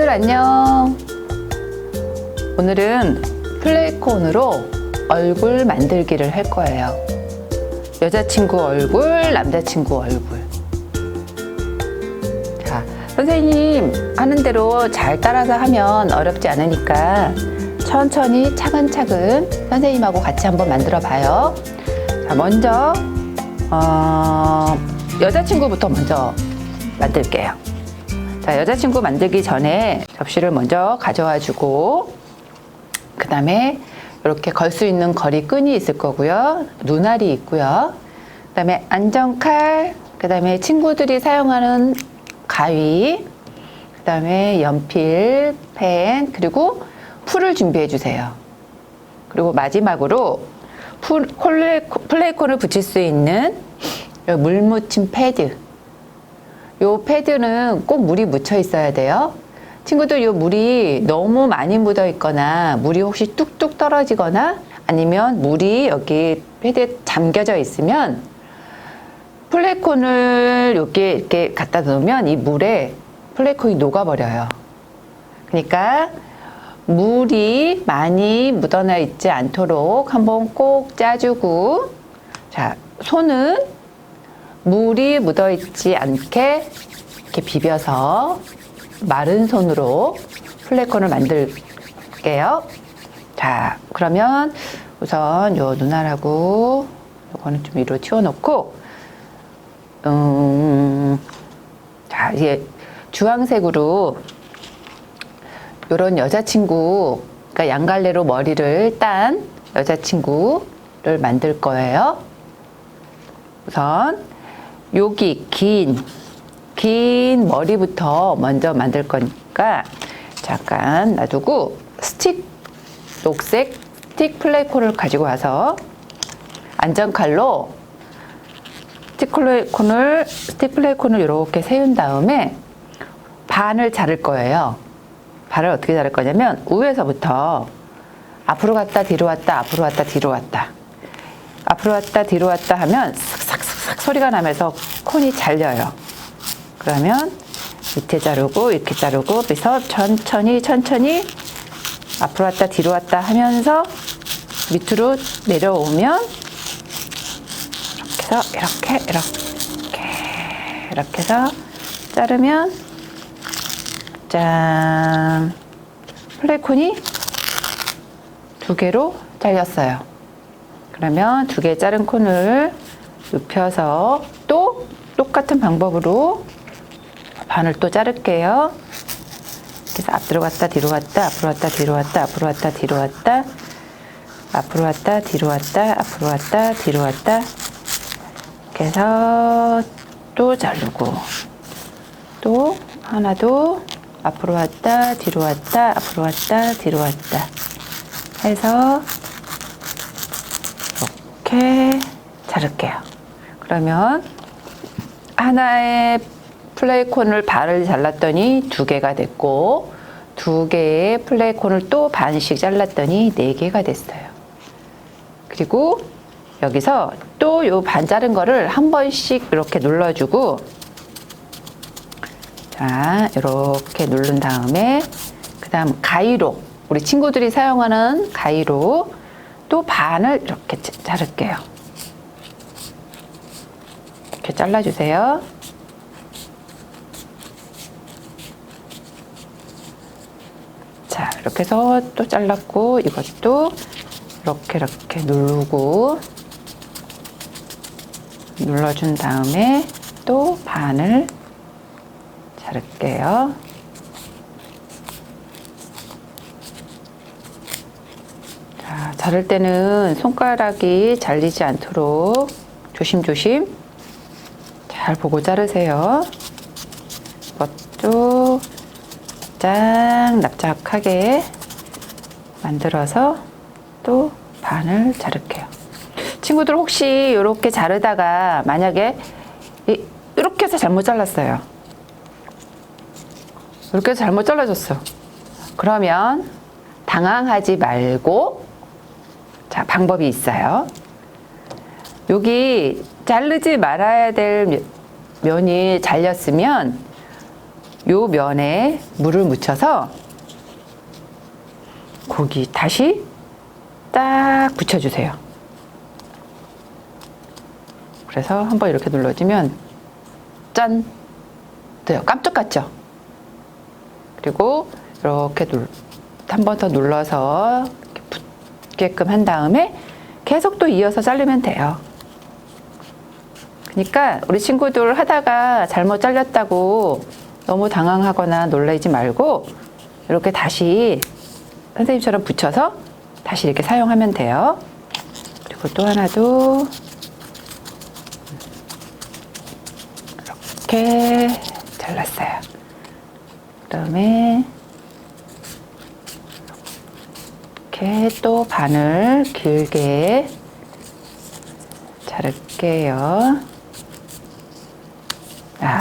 친구들 안녕. 오늘은 플레이콘으로 얼굴 만들기를 할 거예요. 여자친구 얼굴, 남자친구 얼굴. 자, 선생님 하는 대로 잘 따라서 하면 어렵지 않으니까 천천히 차근차근 선생님하고 같이 한번 만들어 봐요. 자, 먼저 여자친구부터 먼저 만들게요. 자, 여자친구 만들기 전에 접시를 먼저 가져와 주고, 그 다음에 이렇게 걸 수 있는 거리끈이 있을 거고요. 눈알이 있고요. 그 다음에 안정칼, 그 다음에 친구들이 사용하는 가위, 그 다음에 연필, 펜, 그리고 풀을 준비해 주세요. 그리고 마지막으로 플레이콘을 붙일 수 있는 물 묻힌 패드. 요 패드는 꼭 물이 묻혀 있어야 돼요. 친구들, 요 물이 너무 많이 묻어 있거나 물이 혹시 뚝뚝 떨어지거나 아니면 물이 여기 패드에 잠겨져 있으면 플레이콘을 여기 이렇게 갖다 놓으면 이 물에 플레이콘이 녹아버려요. 그러니까 물이 많이 묻어나 있지 않도록 한번 꼭 짜주고, 자, 손은 물이 묻어 있지 않게 이렇게 비벼서 마른 손으로 플레이콘을 만들게요. 자, 그러면 우선 요 눈알하고 요거는 좀 위로 치워놓고, 자, 이제 주황색으로 요런 여자친구, 그러니까 양갈래로 머리를 딴 여자친구를 만들 거예요. 우선 여기 긴 머리부터 먼저 만들 거니까 잠깐 놔두고 녹색 스틱 플레이콘을 가지고 와서 안전칼로 스틱 플레이콘을 이렇게 세운 다음에 반을 자를 거예요. 반을 어떻게 자를 거냐면 위에서부터 앞으로 갔다 뒤로 왔다, 앞으로 왔다 뒤로 왔다, 앞으로 왔다 뒤로 왔다 하면 싹싹싹 소리가 나면서 콘이 잘려요. 그러면 밑에 자르고 이렇게 자르고, 그래서 천천히 앞으로 왔다 뒤로 왔다 하면서 밑으로 내려오면 이렇게 해서 이렇게 해서 자르면 짠, 플레이콘이 2개로 잘렸어요. 그러면 2개 자른 콘을 눕혀서 또 똑같은 방법으로 반을 또 자를게요. 그래서 앞으로 갔다 뒤로 왔다, 앞으로 왔다 뒤로 왔다, 앞으로 왔다 뒤로 왔다, 앞으로 왔다 뒤로 왔다, 앞으로 왔다 뒤로 왔다, 이렇게 해서 또 자르고, 또 하나도 앞으로 왔다 뒤로 왔다, 앞으로 왔다 뒤로 왔다 해서 이렇게 자를게요. 그러면 하나의 플레이콘을 반을 잘랐더니 2개가 됐고, 2개의 플레이콘을 또 반씩 잘랐더니 4개가 됐어요. 그리고 여기서 또 요 반 자른 거를 한 번씩 이렇게 눌러주고, 자, 이렇게 누른 다음에 그 다음 가위로, 우리 친구들이 사용하는 가위로 또 반을 이렇게 자를게요. 이렇게 잘라주세요. 자, 이렇게 해서 또 잘랐고, 이것도 이렇게 누르고 눌러준 다음에 또 반을 자를게요. 자, 자를 때는 손가락이 잘리지 않도록 조심조심 잘 보고 자르세요. 이것도 쫙 납작하게 만들어서 또 반을 자를게요. 친구들 혹시 이렇게 자르다가 만약에 이렇게 해서 잘못 잘랐어요. 이렇게 해서 잘못 잘라줬어. 그러면 당황하지 말고, 자, 방법이 있어요. 여기 자르지 말아야 될 면이 잘렸으면 요 면에 물을 묻혀서 고기 다시 딱 붙여주세요. 그래서 한번 이렇게 눌러주면 짠! 돼요. 깜짝 같죠? 그리고 이렇게 한 번 더 눌러서 이렇게 붙게끔 한 다음에 계속 또 이어서 자르면 돼요. 그러니까 우리 친구들 하다가 잘못 잘렸다고 너무 당황하거나 놀라지 말고 이렇게 다시 선생님처럼 붙여서 다시 이렇게 사용하면 돼요. 그리고 또 하나도 이렇게 잘랐어요. 그다음에 이렇게 또 반을 길게 자를게요.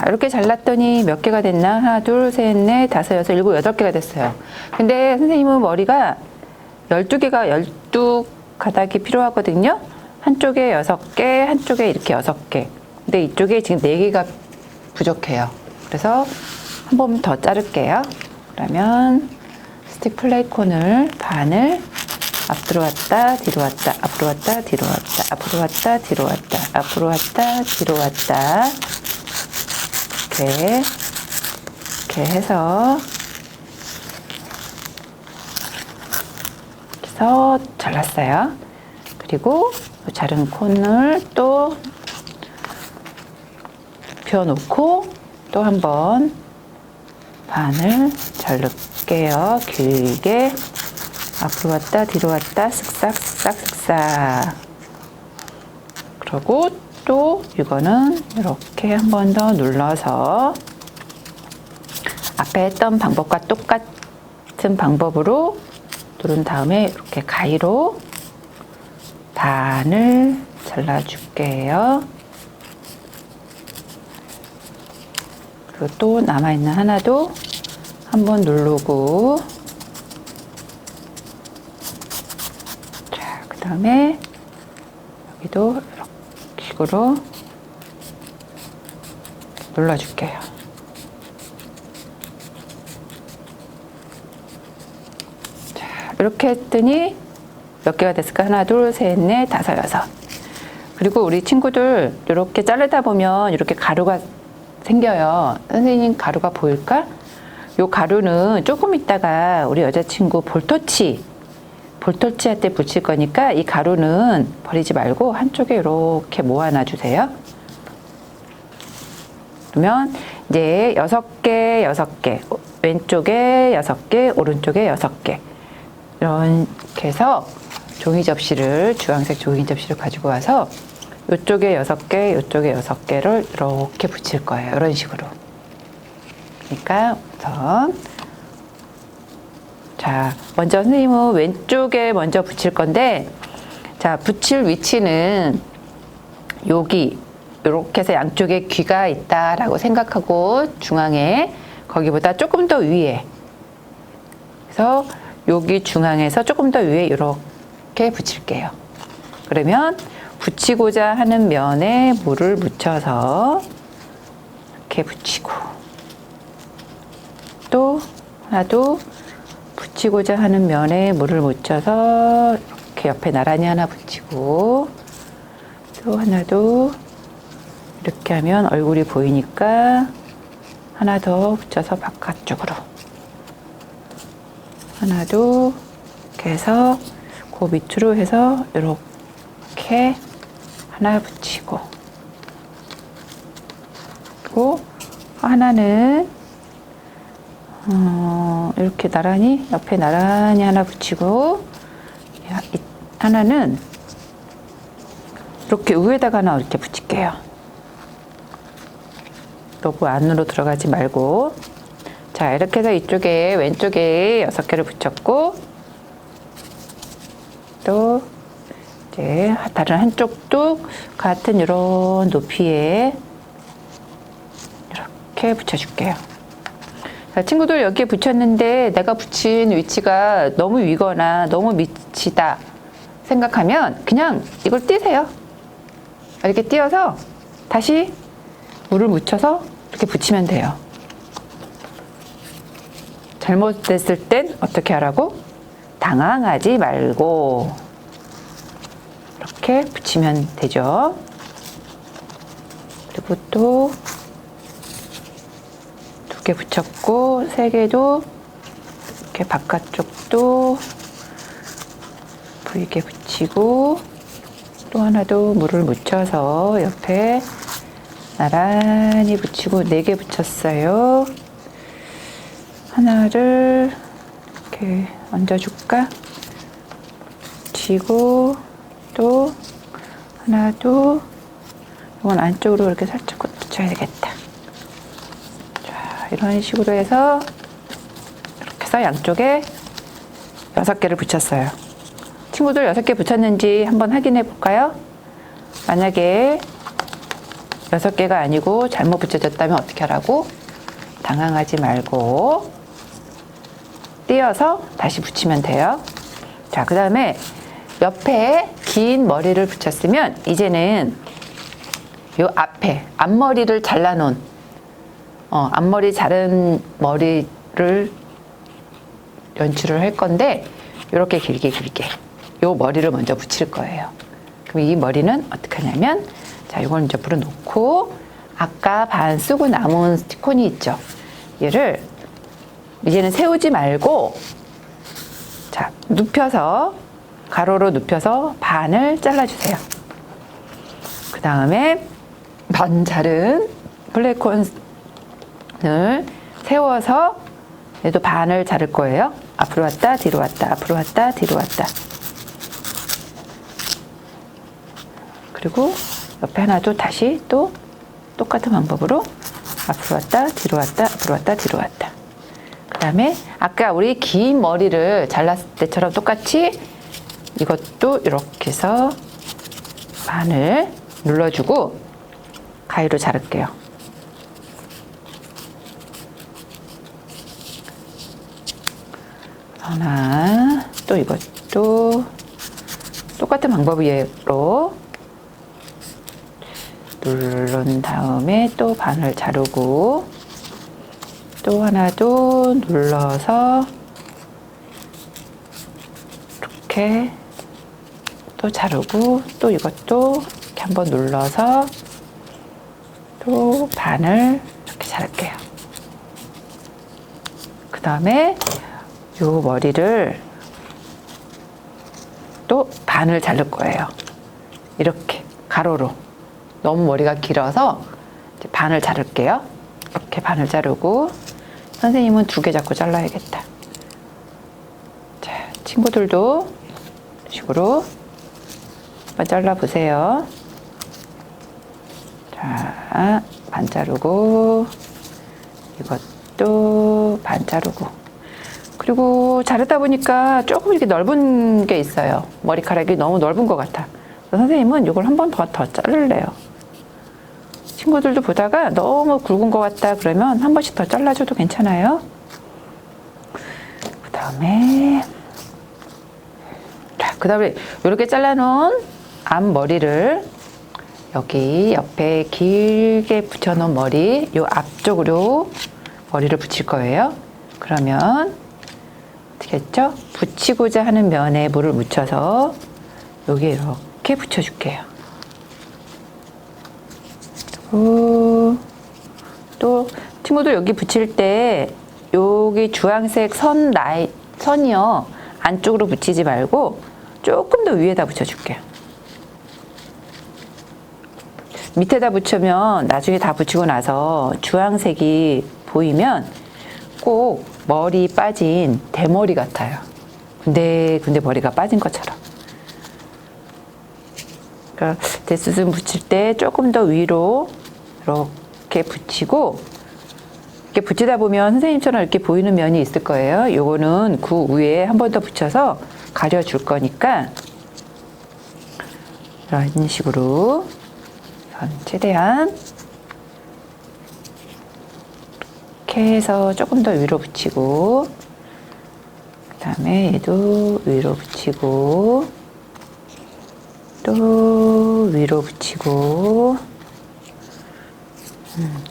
이렇게 잘랐더니 몇 개가 됐나? 하나, 둘, 셋, 넷, 다섯, 여섯, 일곱, 여덟 개가 됐어요. 근데 선생님은 머리가 12개가 12가닥이 필요하거든요. 한쪽에 6개, 한쪽에 이렇게 6개. 근데 이쪽에 지금 4개가 부족해요. 그래서 한 번 더 자를게요. 그러면 스틱 플레이콘을 반을 앞으로 왔다, 뒤로 왔다, 앞으로 왔다, 뒤로 왔다, 앞으로 왔다, 뒤로 왔다, 앞으로 왔다, 뒤로 왔다. 이렇게 해서 잘랐어요. 그리고 자른 콘을 또 눕혀놓고 또 한번 반을 자를게요. 길게 앞으로 왔다 뒤로 왔다 쓱싹 쓱싹 쓱싹. 그리고 또 이거는 이렇게 한 번 더 눌러서 앞에 했던 방법과 똑같은 방법으로 누른 다음에 이렇게 가위로 반을 잘라줄게요. 그리고 또 남아있는 하나도 한번 누르고, 자, 그 다음에 여기도 이렇게 식으로 눌러줄게요. 자, 이렇게 했더니 몇 개가 됐을까? 하나, 둘, 셋, 넷, 다섯, 여섯. 그리고 우리 친구들 이렇게 자르다 보면 이렇게 가루가 생겨요. 선생님 가루가 보일까? 요 가루는 조금 있다가 우리 여자친구 볼터치 할 때 붙일 거니까 이 가루는 버리지 말고 한쪽에 이렇게 모아놔 주세요. 그러면 이제 6개, 6개, 왼쪽에 6개, 오른쪽에 6개 이렇게 해서 종이 접시를, 주황색 종이 접시를 가지고 와서 이쪽에 6개, 이쪽에 6개를 이렇게 붙일 거예요. 이런 식으로. 그러니까 우선 자, 먼저 선생님은 왼쪽에 먼저 붙일 건데, 자, 붙일 위치는 여기 이렇게 해서 양쪽에 귀가 있다라고 생각하고 중앙에 거기보다 조금 더 위에, 그래서 여기 중앙에서 조금 더 위에 이렇게 붙일게요. 그러면 붙이고자 하는 면에 물을 묻혀서 이렇게 붙이고, 또 하나도 붙이고자 하는 면에 물을 묻혀서 이렇게 옆에 나란히 하나 붙이고, 또 하나도 이렇게 하면 얼굴이 보이니까 하나 더 붙여서 바깥쪽으로, 하나도 이렇게 해서 그 밑으로 해서 이렇게 하나 붙이고, 그리고 하나는 이렇게 나란히 옆에 나란히 하나 붙이고, 하나는 이렇게 위에다가 하나 이렇게 붙일게요. 너무 안으로 들어가지 말고. 자, 이렇게 해서 이쪽에 왼쪽에 6개를 붙였고, 또 이제 다른 한쪽도 같은 이런 높이에 이렇게 붙여줄게요. 자, 친구들 여기에 붙였는데 내가 붙인 위치가 너무 위거나 너무 밑이다 생각하면 그냥 이걸 띄세요. 이렇게 띄어서 다시 물을 묻혀서 이렇게 붙이면 돼요. 잘못됐을 땐 어떻게 하라고? 당황하지 말고 이렇게 붙이면 되죠. 그리고 또 2개 붙였고 3개도 이렇게 바깥쪽도 보이게 붙이고 또 하나도 물을 묻혀서 옆에 나란히 붙이고 4개 붙였어요. 하나를 이렇게 얹어줄까? 붙이고 또 하나도 이건 안쪽으로 이렇게 살짝 붙여야 되겠다. 자, 이런 식으로 해서 이렇게 해서 양쪽에 6개를 붙였어요. 친구들 6개 붙였는지 한번 확인해 볼까요? 만약에 6개가 아니고 잘못 붙여졌다면 어떻게 하라고? 당황하지 말고 띄어서 다시 붙이면 돼요. 자, 그 다음에 옆에 긴 머리를 붙였으면 이제는 요 앞에 앞머리를 잘라놓은 앞머리 자른 머리를 연출을 할 건데 이렇게 길게 요 머리를 먼저 붙일 거예요. 그럼 이 머리는 어떻게 하냐면 자, 이걸 이제 불어놓고 아까 반 쓰고 남은 스티콘이 있죠. 얘를 이제는 세우지 말고 자, 눕혀서 가로로 눕혀서 반을 잘라주세요. 그 다음에 반 자른 블랙콘을 세워서 얘도 반을 자를 거예요. 앞으로 왔다 뒤로 왔다 앞으로 왔다 뒤로 왔다. 그리고 옆에 하나도 다시 또 똑같은 방법으로 앞으로 왔다 뒤로 왔다 앞으로 왔다 뒤로 왔다. 그 다음에 아까 우리 긴 머리를 잘랐을 때처럼 똑같이 이것도 이렇게 해서 반을 눌러주고 가위로 자를게요. 하나, 또 이것도 똑같은 방법으로 누른 다음에 또 반을 자르고 또 하나도 눌러서 이렇게 또 자르고 또 이것도 이렇게 한번 눌러서 또 반을 이렇게 자를게요. 그 다음에 요 머리를 또 반을 자를 거예요. 이렇게 가로로. 너무 머리가 길어서 이제 반을 자를게요. 이렇게 반을 자르고 선생님은 2개 잡고 잘라야겠다. 자, 친구들도 이런 식으로 한번 잘라보세요. 자, 반 자르고 이것도 반 자르고 그리고 자르다 보니까 조금 이렇게 넓은 게 있어요. 머리카락이 너무 넓은 것 같아. 선생님은 이걸 한 번 더 자를래요. 친구들도 보다가 너무 굵은 것 같다 그러면 한 번씩 더 잘라줘도 괜찮아요. 그 다음에 이렇게 잘라놓은 앞머리를 여기 옆에 길게 붙여놓은 머리 요 앞쪽으로 머리를 붙일 거예요. 그러면 어떻게 했죠? 붙이고자 하는 면에 물을 묻혀서 여기에 이렇게 붙여줄게요. 또 친구들 여기 붙일 때 여기 주황색 선이요 안쪽으로 붙이지 말고 조금 더 위에다 붙여줄게요. 밑에다 붙이면 나중에 다 붙이고 나서 주황색이 보이면 꼭 머리 빠진 대머리 같아요. 근데 머리가 빠진 것처럼. 그러니까 데스순 붙일 때 조금 더 위로 이렇게 붙이고 이렇게 붙이다 보면 선생님처럼 이렇게 보이는 면이 있을 거예요. 요거는 그 위에 한 번 더 붙여서 가려줄 거니까 이런 식으로 최대한 이렇게 해서 조금 더 위로 붙이고 그 다음에 얘도 위로 붙이고 또 위로 붙이고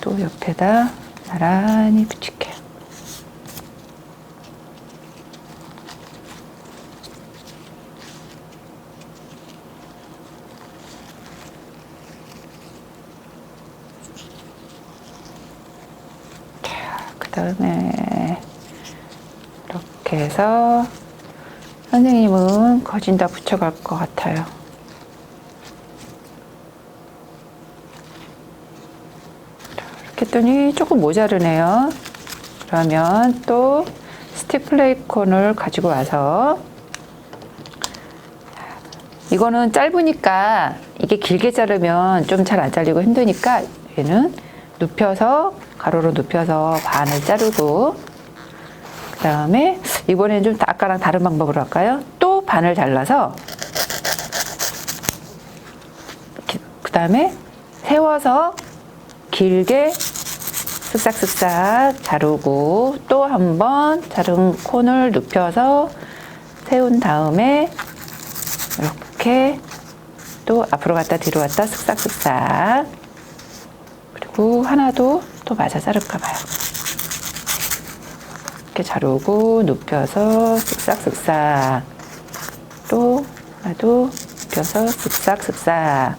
또 옆에다 나란히 붙일게요. 그다음에 이렇게 해서 선생님은 거진 다 붙여갈 것 같아요. 이렇게 했더니 조금 모자르네요. 그러면 또 스티플레이콘을 가지고 와서 이거는 짧으니까 이게 길게 자르면 좀 잘 안 잘리고 힘드니까 얘는 눕혀서 가로로 눕혀서 반을 자르고 그 다음에 이번에는 좀 아까랑 다른 방법으로 할까요? 또 반을 잘라서 그 다음에 세워서 길게 쓱싹쓱싹 자르고 또 한 번 자른 콘을 눕혀서 세운 다음에 이렇게 또 앞으로 갔다 뒤로 갔다 쓱싹쓱싹 그리고 하나도 또 맞아 자를까 봐요. 이렇게 자르고 눕혀서 쓱싹쓱싹 또 하나도 눕혀서 쓱싹쓱싹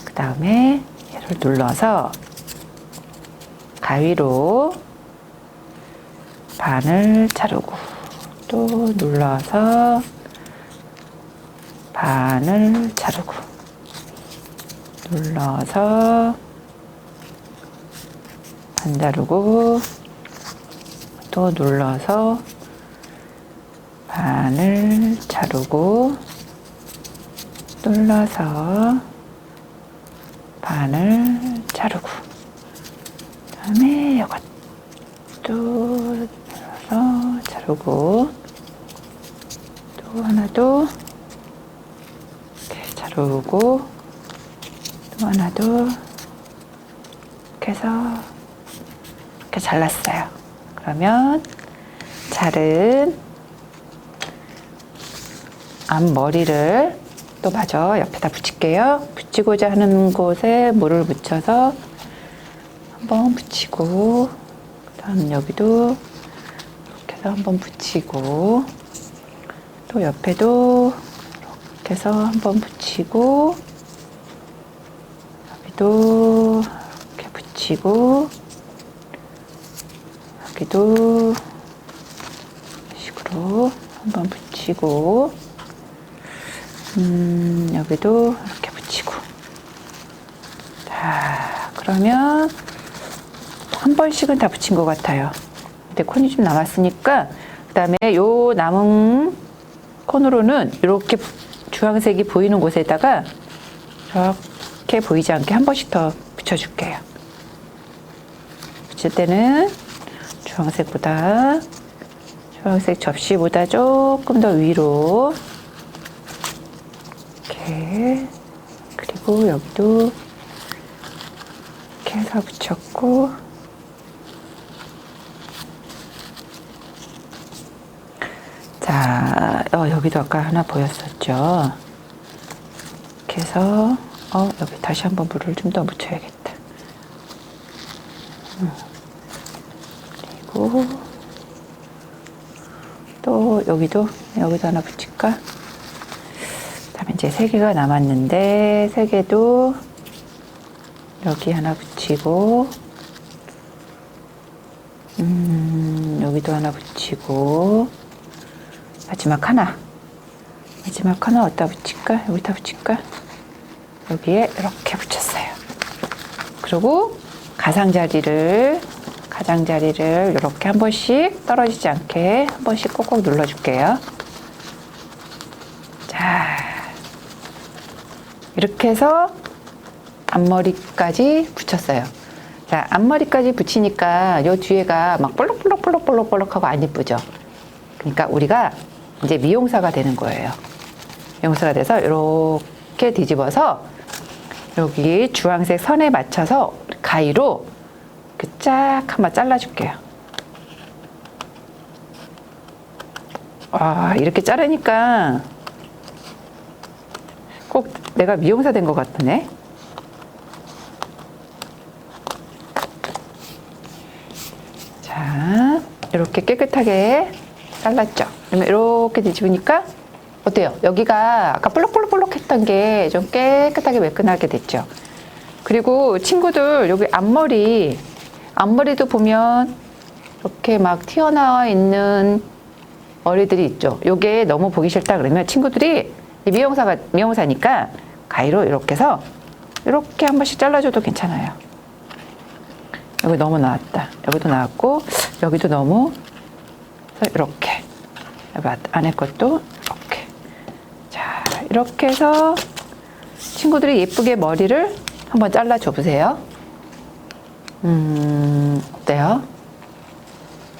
그 다음에 얘를 눌러서 가위로 반을 자르고 또 눌러서 반을 자르고 눌러서 반 자르고 또 눌러서 반을 자르고 눌러서 반을 자르고 그다음에 이것도 눌러서 자르고 또 하나도 이렇게 자르고 또 하나도 이렇게 해서 이렇게 잘랐어요. 그러면 자른 앞머리를 또 마저 옆에다 붙일게요. 붙이고자 하는 곳에 물을 묻혀서 한번 붙이고 그 다음 여기도 이렇게 해서 한번 붙이고 또 옆에도 이렇게 해서 한번 붙이고 여기도 이렇게 붙이고 여기도 이런 식으로 한번 붙이고 여기도 이렇게 붙이고 자 그러면 한 번씩은 다 붙인 것 같아요. 근데 콘이 좀 남았으니까 그 다음에 요 남은 콘으로는 이렇게 주황색이 보이는 곳에다가 이렇게 보이지 않게 한 번씩 더 붙여줄게요. 붙일 때는 주황색 접시보다 조금 더 위로 이렇게 그리고 여기도 이렇게 해서 붙였고 자 여기도 아까 하나 보였었죠. 이렇게 해서 여기 다시 한번 물을 좀 더 묻혀야겠다. 그리고 또 여기도 하나 붙일까? 그다음에 이제 3개가 남았는데 3개도 여기 하나 붙이고 여기도 하나 붙이고 마지막 하나 어디다 붙일까? 여기다 붙일까? 여기에 이렇게 붙였어요. 그리고 가장자리를 이렇게 한 번씩 떨어지지 않게 한 번씩 꼭꼭 눌러줄게요. 자, 이렇게 해서 앞머리까지 붙였어요. 자, 앞머리까지 붙이니까 요 뒤에가 막 볼록볼록하고 안 이쁘죠? 그러니까 우리가 이제 미용사가 되는 거예요. 미용사가 돼서 이렇게 뒤집어서 여기 주황색 선에 맞춰서 가위로 쫙 한번 잘라줄게요. 이렇게 자르니까 꼭 내가 미용사 된 것 같네. 자, 이렇게 깨끗하게 잘랐죠. 그러면 이렇게 뒤집으니까 어때요? 여기가 아까 볼록볼록 했던 게 좀 깨끗하게 매끈하게 됐죠. 그리고 친구들 여기 앞머리도 보면 이렇게 막 튀어나와 있는 머리들이 있죠. 요게 너무 보기 싫다 그러면 친구들이 미용사니까 가위로 이렇게 해서 이렇게 한 번씩 잘라줘도 괜찮아요. 여기 너무 나왔다. 여기도 나왔고 여기도 너무 이렇게 여기 안에 것도 이렇게. 자, 이렇게 해서 친구들이 예쁘게 머리를 한번 잘라줘 보세요. 어때요?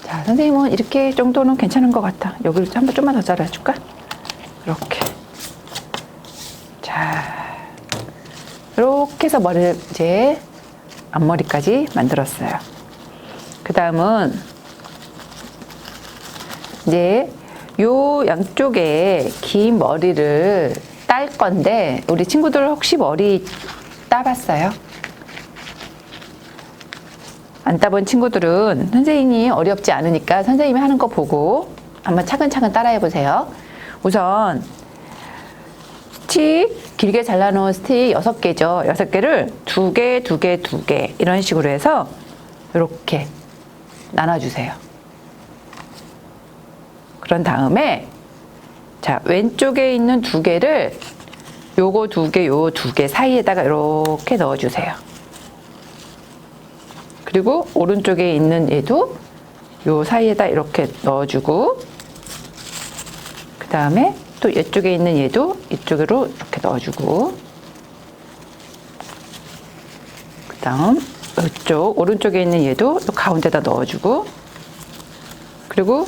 자, 선생님은 이렇게 정도는 괜찮은 것 같아. 여기를 한번 좀만 더 잘라줄까? 이렇게. 자, 이렇게 해서 머리를 이제 앞머리까지 만들었어요. 그 다음은 이제 요 양쪽에 긴 머리를 딸 건데 우리 친구들 혹시 머리 따봤어요? 안 따본 친구들은 선생님이 어렵지 않으니까 선생님이 하는 거 보고 한번 차근차근 따라해 보세요. 우선 스틱 길게 잘라놓은 스틱 6개죠. 6개를 2개, 2개, 2개 이런 식으로 해서 이렇게 나눠주세요. 그런 다음에 자, 왼쪽에 있는 2개를 요거 2개, 요 2개 사이에다가 이렇게 넣어주세요. 그리고 오른쪽에 있는 얘도 요 사이에다 이렇게 넣어주고 그 다음에 또 이쪽에 있는 얘도 이쪽으로 이렇게 넣어주고 그 다음 이쪽 오른쪽에 있는 얘도 요 가운데다 넣어주고 그리고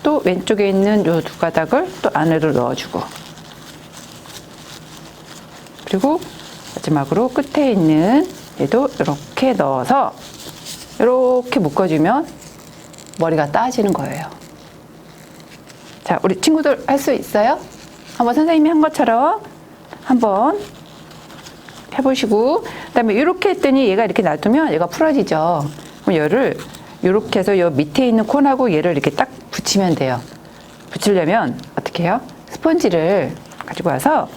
또 왼쪽에 있는 요 2가닥을 또 안으로 넣어주고 그리고 마지막으로 끝에 있는 얘도 이렇게 넣어서 이렇게 묶어주면 머리가 따지는 거예요. 자, 우리 친구들 할 수 있어요? 한번 선생님이 한 것처럼 한번 해보시고 그 다음에 이렇게 했더니 얘가 이렇게 놔두면 얘가 풀어지죠. 그럼 얘를 이렇게 해서 요 밑에 있는 콘하고 얘를 이렇게 딱 붙이면 돼요. 붙이려면 어떻게 해요? 스펀지를 가지고 와서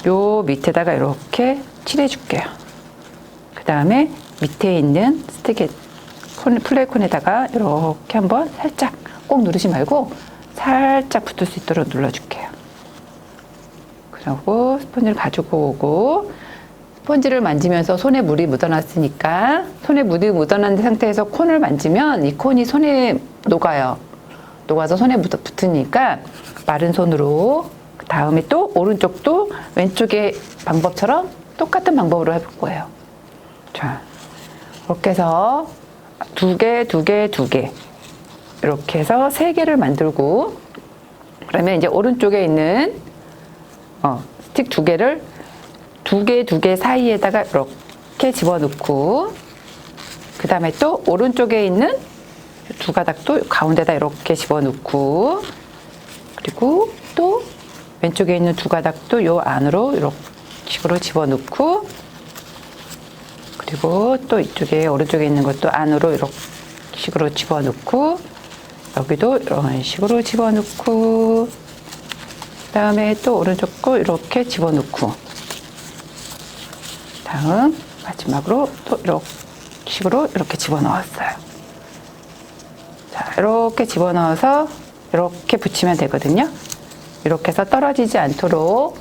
요 밑에다가 이렇게 칠해 줄게요. 그 다음에 밑에 있는 스틱에 플레이콘에다가 이렇게 한번 살짝 꼭 누르지 말고 살짝 붙을 수 있도록 눌러줄게요. 그리고 스펀지를 가지고 오고 스펀지를 만지면서 손에 물이 묻어났으니까 손에 물이 묻어난 상태에서 콘을 만지면 이 콘이 손에 녹아요. 녹아서 손에 붙으니까 마른 손으로 그 다음에 또 오른쪽도 왼쪽의 방법처럼 똑같은 방법으로 해볼 거예요. 자, 이렇게 해서 2개, 2개, 2개 이렇게 해서 3개를 만들고 그러면 이제 오른쪽에 있는 스틱 2개를 2개, 2개 사이에다가 이렇게 집어넣고 그 다음에 또 오른쪽에 있는 2가닥도 가운데다 이렇게 집어넣고 그리고 또 왼쪽에 있는 2가닥도 요 안으로 이렇게 식으로 집어넣고 그리고 또 이쪽에 오른쪽에 있는 것도 안으로 이렇게 식으로 집어넣고 여기도 이런 식으로 집어넣고 그 다음에 또 오른쪽 거 이렇게 집어넣고 다음 마지막으로 또 이렇게 식으로 이렇게 집어넣었어요. 자, 이렇게 집어넣어서 이렇게 붙이면 되거든요. 이렇게 해서 떨어지지 않도록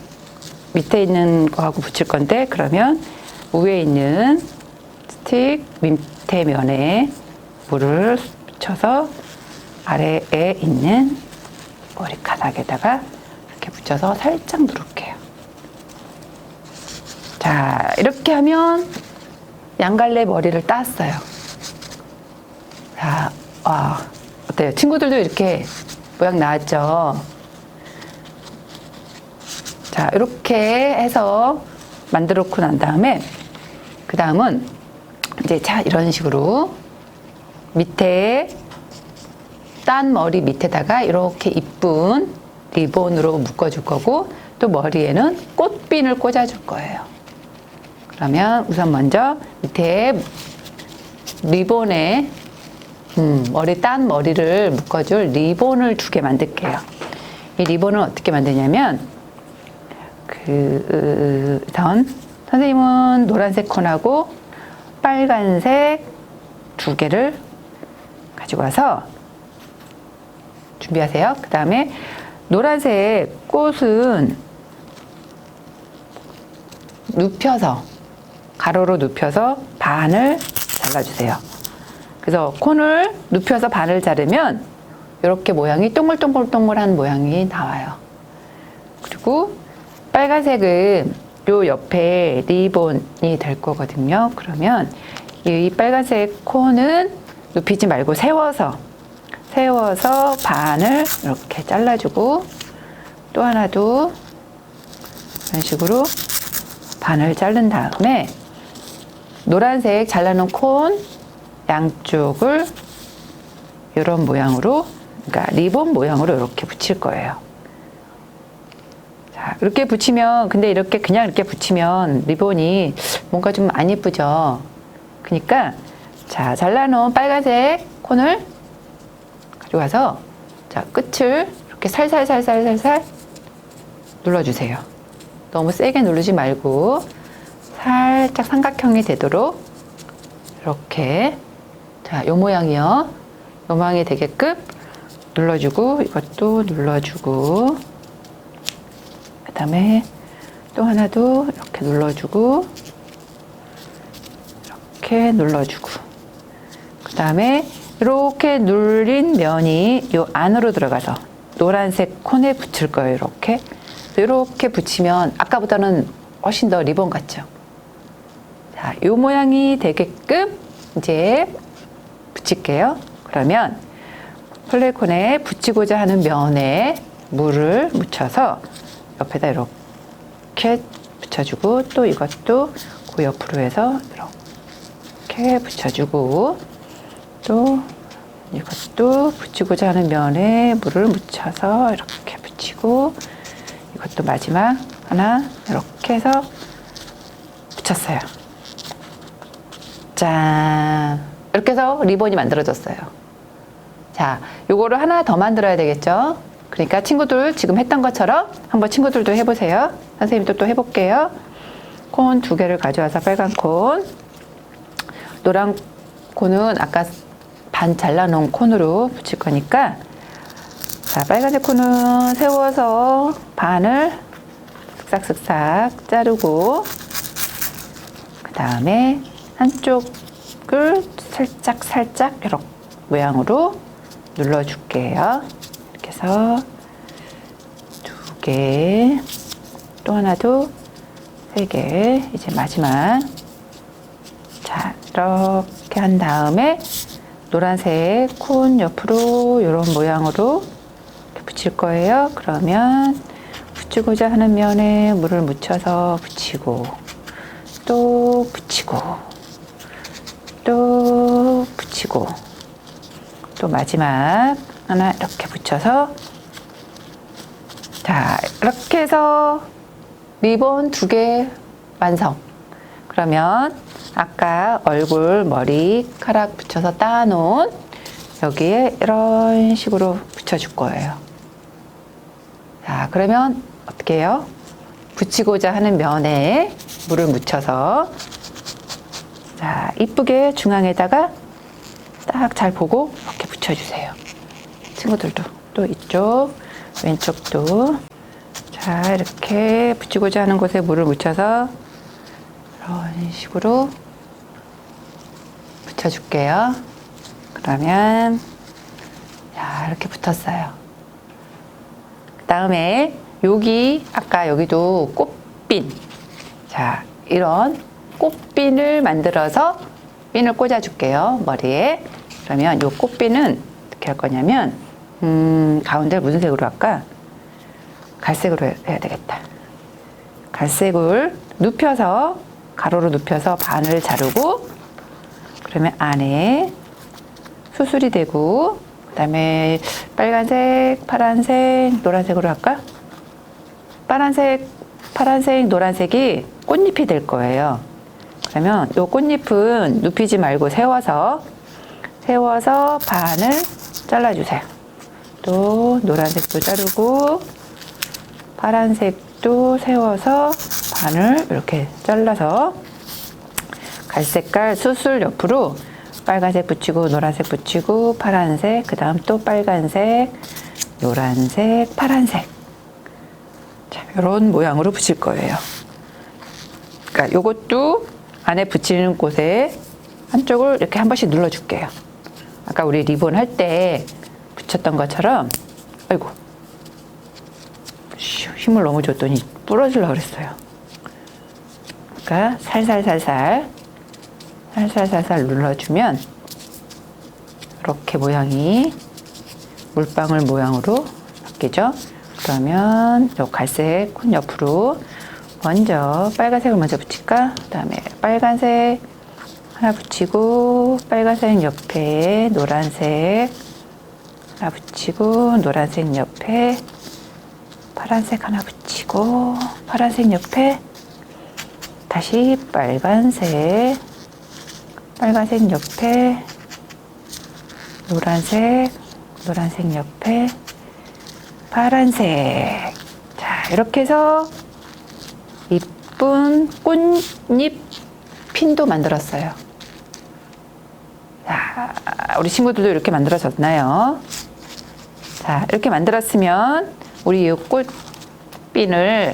밑에 있는 거하고 붙일 건데 그러면 위에 있는 스틱 밑에 면에 물을 묻혀서 아래에 있는 머리카락에다가 이렇게 붙여서 살짝 누를게요. 자, 이렇게 하면 양갈래 머리를 땄어요. 자, 어때요? 친구들도 이렇게 모양 나왔죠? 자, 이렇게 해서 만들어 놓고 난 다음에 그 다음은 이제 자, 이런 식으로 밑에 딴 머리 밑에다가 이렇게 이쁜 리본으로 묶어줄 거고 또 머리에는 꽃핀을 꽂아줄 거예요. 그러면 우선 먼저 밑에 리본에 머리 딴 머리를 묶어줄 리본을 2개 만들게요. 이 리본을 어떻게 만드냐면 선생님은 노란색 콘하고 빨간색 2개를 가지고 와서 준비하세요. 그 다음에 노란색 꽃은 눕혀서, 가로로 눕혀서 반을 잘라주세요. 그래서 콘을 눕혀서 반을 자르면 이렇게 모양이 동글동글동글한 모양이 나와요. 그리고 빨간색은 요 옆에 리본이 될 거거든요. 그러면 이 빨간색 콘은 눕히지 말고 세워서 반을 이렇게 잘라주고, 또 하나도 이런 식으로 반을 자른 다음에 노란색 잘라놓은 콘 양쪽을 이런 모양으로, 그러니까 리본 모양으로 이렇게 붙일 거예요. 자, 이렇게 붙이면, 근데 이렇게 그냥 이렇게 붙이면 리본이 뭔가 좀 안 예쁘죠. 그러니까 자, 잘라놓은 빨간색 콘을 가져가서 자, 끝을 이렇게 살살 눌러주세요. 너무 세게 누르지 말고 살짝 삼각형이 되도록 이렇게, 자, 요 모양이요. 요 모양이 되게끔 눌러주고, 이것도 눌러주고, 그 다음에 또 하나도 이렇게 눌러주고, 이렇게 눌러주고, 그 다음에 이렇게 눌린 면이 요 안으로 들어가서 노란색 콘에 붙일 거예요. 이렇게 붙이면 아까보다는 훨씬 더 리본 같죠. 자, 요 모양이 되게끔 이제 붙일게요. 그러면 플레이콘에 붙이고자 하는 면에 물을 묻혀서 옆에다 이렇게 붙여주고, 또 이것도 그 옆으로 해서 이렇게 붙여주고, 또 이것도 붙이고자 하는 면에 물을 묻혀서 이렇게 붙이고, 이것도 마지막 하나 이렇게 해서 붙였어요. 짠! 이렇게 해서 리본이 만들어졌어요. 자, 요거를 하나 더 만들어야 되겠죠? 그러니까 친구들 지금 했던 것처럼 한번 친구들도 해보세요. 선생님도 또 해볼게요. 콘 2개를 가져와서 빨간 콘, 노란 콘은 아까 반 잘라놓은 콘으로 붙일 거니까, 자, 빨간색 콘은 세워서 반을 쓱싹쓱싹 자르고, 그 다음에 한쪽을 살짝 이렇게 모양으로 눌러줄게요. 이렇게 해서 2개, 또 하나도 3개, 이제 마지막. 자, 이렇게 한 다음에 노란색 콘 옆으로 이런 모양으로 이렇게 붙일 거예요. 그러면 붙이고자 하는 면에 물을 묻혀서 붙이고, 또 붙이고, 또 붙이고, 또 마지막 하나 이렇게 붙여서, 자, 이렇게 해서 리본 2개 완성. 그러면 아까 얼굴, 머리카락 붙여서 따놓은 여기에 이런 식으로 붙여줄 거예요. 자, 그러면 어떻게 해요? 붙이고자 하는 면에 물을 묻혀서, 자, 이쁘게 중앙에다가 딱 잘 보고 이렇게 붙여주세요. 친구들도 또 이쪽, 왼쪽도. 자, 이렇게 붙이고자 하는 곳에 물을 묻혀서 이런 식으로 붙여줄게요. 그러면 자, 이렇게 붙었어요. 그 다음에 여기 아까 여기도 꽃핀, 자, 이런 꽃핀을 만들어서 핀을 꽂아 줄게요. 머리에. 그러면 이 꽃핀은 어떻게 할 거냐면 가운데를 무슨 색으로 할까? 갈색으로 해야 되겠다. 갈색을 눕혀서, 가로로 눕혀서 반을 자르고, 그러면 안에 수술이 되고, 그 다음에 빨간색, 파란색, 노란색으로 할까? 파란색, 노란색이 꽃잎이 될 거예요. 그러면 이 꽃잎은 눕히지 말고 세워서 반을 잘라주세요. 또 노란색도 자르고, 파란색도 세워서 반을 이렇게 잘라서 갈색깔 수술 옆으로 빨간색 붙이고 노란색 붙이고 파란색, 그 다음 또 빨간색, 노란색, 파란색. 자, 이런 모양으로 붙일 거예요. 그러니까 요것도 안에 붙이는 곳에 한쪽을 이렇게 한 번씩 눌러줄게요. 아까 우리 리본 할 때 붙였던 것처럼, 아이고, 힘을 너무 줬더니 부러지려고 그랬어요. 그러니까 살살살살 눌러주면 이렇게 모양이 물방울 모양으로 바뀌죠. 그러면 요 갈색 콘 옆으로 먼저 빨간색을 먼저 붙일까? 그 다음에 빨간색 하나 붙이고 빨간색 옆에 노란색 하나 붙이고 노란색 옆에 파란색 하나 붙이고 파란색 옆에 다시 빨간색 옆에 노란색 옆에 파란색. 자, 이렇게 해서 이쁜 꽃잎 핀도 만들었어요. 자, 우리 친구들도 이렇게 만들어졌나요? 자, 이렇게 만들었으면 우리 이 꽃핀을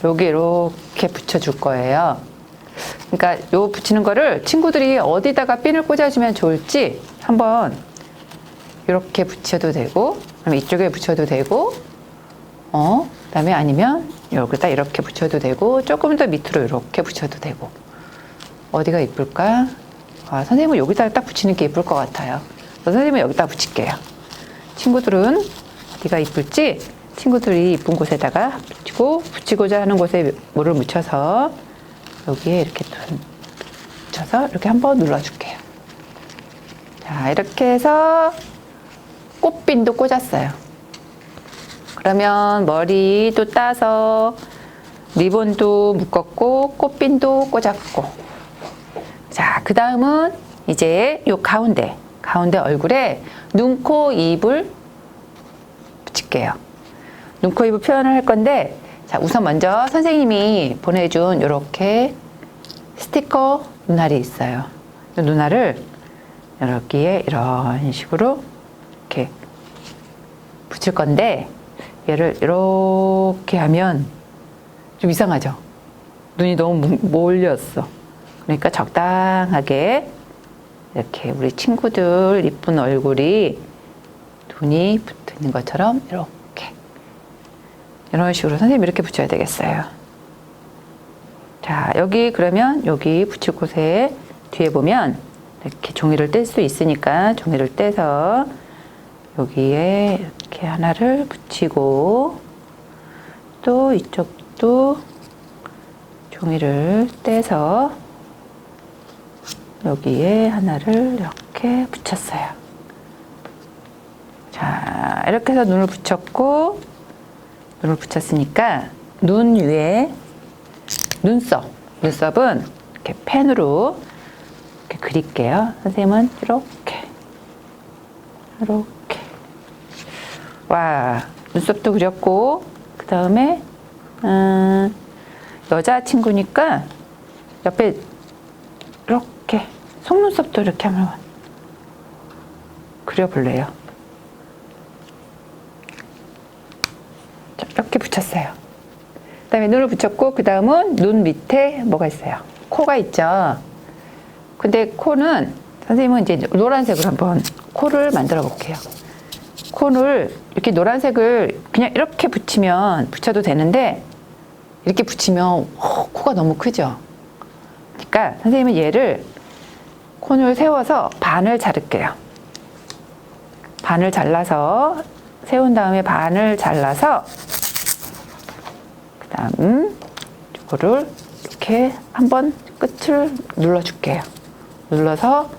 여기 이렇게 붙여줄 거예요. 그러니까 요 붙이는 거를 친구들이 어디다가 핀을 꽂아주면 좋을지 한번 이렇게 붙여도 되고, 그다음에 이쪽에 붙여도 되고, 그다음에 아니면 여기다 이렇게 붙여도 되고, 조금 더 밑으로 이렇게 붙여도 되고. 어디가 이쁠까? 선생님은 여기다 딱 붙이는 게 이쁠 것 같아요. 선생님은 여기다 붙일게요. 친구들은 어디가 이쁠지 친구들이 이쁜 곳에다가 붙이고자 하는 곳에 물을 묻혀서 여기에 이렇게 붙여서 이렇게 한번 눌러줄게요. 자, 이렇게 해서 꽃핀도 꽂았어요. 그러면 머리도 따서 리본도 묶었고 꽃핀도 꽂았고, 자, 그 다음은 이제 요 가운데 얼굴에 눈, 코, 입을 붙일게요. 눈, 코, 입을 표현을 할 건데, 자, 우선 먼저 선생님이 보내준 요렇게 스티커 눈알이 있어요. 이 눈알을 여기에 이런 식으로 이렇게 붙일 건데, 얘를 이렇게 하면 좀 이상하죠? 눈이 너무 몰렸어. 그러니까 적당하게 이렇게 우리 친구들 이쁜 얼굴이 눈이 붙어 있는 것처럼 이렇게 이런 식으로 선생님이 이렇게 붙여야 되겠어요. 자, 여기 그러면 여기 붙일 곳에 뒤에 보면 이렇게 종이를 뗄 수 있으니까 종이를 떼서 여기에 이렇게 하나를 붙이고, 또 이쪽도 종이를 떼서 여기에 하나를 이렇게 붙였어요. 자, 이렇게 해서 눈을 붙였으니까 눈 위에 눈썹은 이렇게 펜으로 이렇게 그릴게요. 선생님은 이렇게 와, 눈썹도 그렸고, 그 다음에 여자 친구니까 옆에 이렇게 속눈썹도 이렇게 한번 그려볼래요. 자, 이렇게 붙였어요. 그 다음에 눈을 붙였고, 그 다음은 눈 밑에 뭐가 있어요? 코가 있죠. 근데 코는 선생님은 이제 노란색으로 한번 코를 만들어 볼게요. 코를 이렇게 노란색을 그냥 이렇게 붙여도 되는데, 이렇게 붙이면 코가 너무 크죠. 그러니까 선생님은 얘를 콘을 세워서 반을 자를게요. 반을 잘라서 세운 다음에 반을 잘라서 그 다음 이거를 이렇게 한번 끝을 눌러줄게요. 눌러서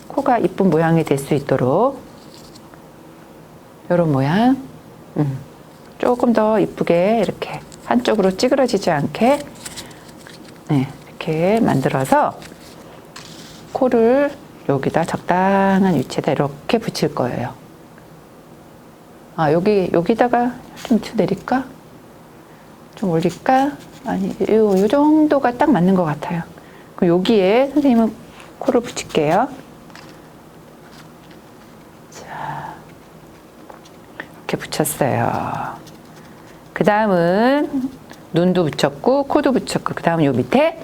코가 이쁜 모양이 될 수 있도록 이런 모양, 조금 더 이쁘게 이렇게 한쪽으로 찌그러지지 않게 이렇게 만들어서 코를 여기다 적당한 위치에다 이렇게 붙일 거예요. 여기다가 좀 내릴까? 좀 올릴까? 아니, 요 정도가 딱 맞는 것 같아요. 그럼 여기에 선생님은 코를 붙일게요. 자, 이렇게 붙였어요. 그 다음은 눈도 붙였고 코도 붙였고 그 다음 요 밑에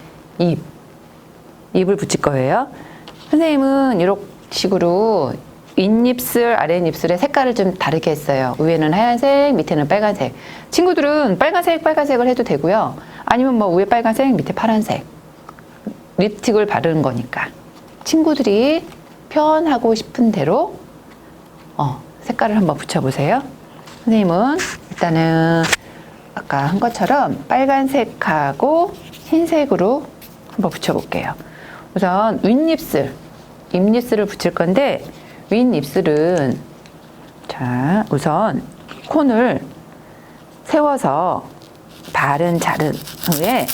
입을 붙일 거예요. 선생님은 이런 식으로 윗입술, 아랫입술의 색깔을 좀 다르게 했어요. 위에는 하얀색, 밑에는 빨간색. 친구들은 빨간색을 해도 되고요. 아니면 뭐 위에 빨간색, 밑에 파란색. 립스틱을 바르는 거니까. 친구들이 표현하고 싶은 대로 색깔을 한번 붙여보세요. 선생님은 일단은 아까 한 것처럼 빨간색하고 흰색으로 한번 붙여볼게요. 우선 윗입술을 붙일 건데 윗입술은 자 우선 콘을 세워서 발은 자른 후에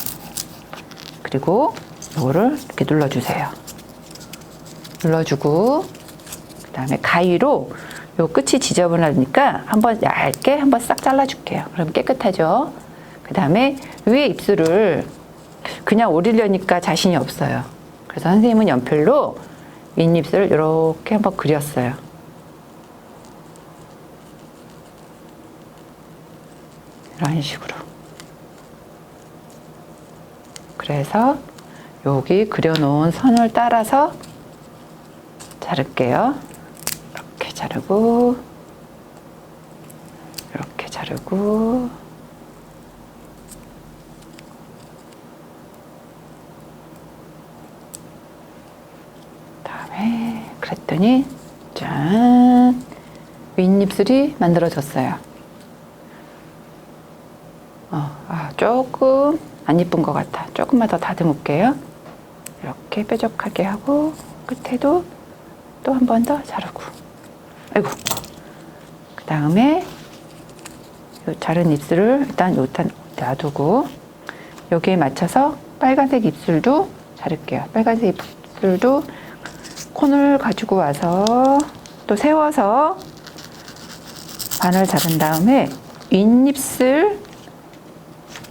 그리고 이거를 이렇게 눌러주세요. 눌러주고 그 다음에 가위로 요 끝이 지저분하니까 한번 얇게 한번 싹 잘라줄게요. 그럼 깨끗하죠. 그 다음에 위에 입술을 그냥 오리려니까 자신이 없어요. 그래서 선생님은 연필로 윗입술을 이렇게 한번 그렸어요. 이런 식으로. 그래서 여기 그려놓은 선을 따라서 자를게요. 이렇게 자르고 이렇게 자르고 다음에 그랬더니 짠 윗입술이 만들어졌어요. 조금 안 이쁜 것 같아. 조금만 더 다듬을게요. 이렇게 뾰족하게 하고 끝에도 또 한 번 더 자르고 아이고 그 다음에 자른 입술을 일단 요탄 놔두고 여기에 맞춰서 빨간색 입술도 자를게요. 빨간색 입술도 콘을 가지고 와서 또 세워서 반을 자른 다음에 윗입술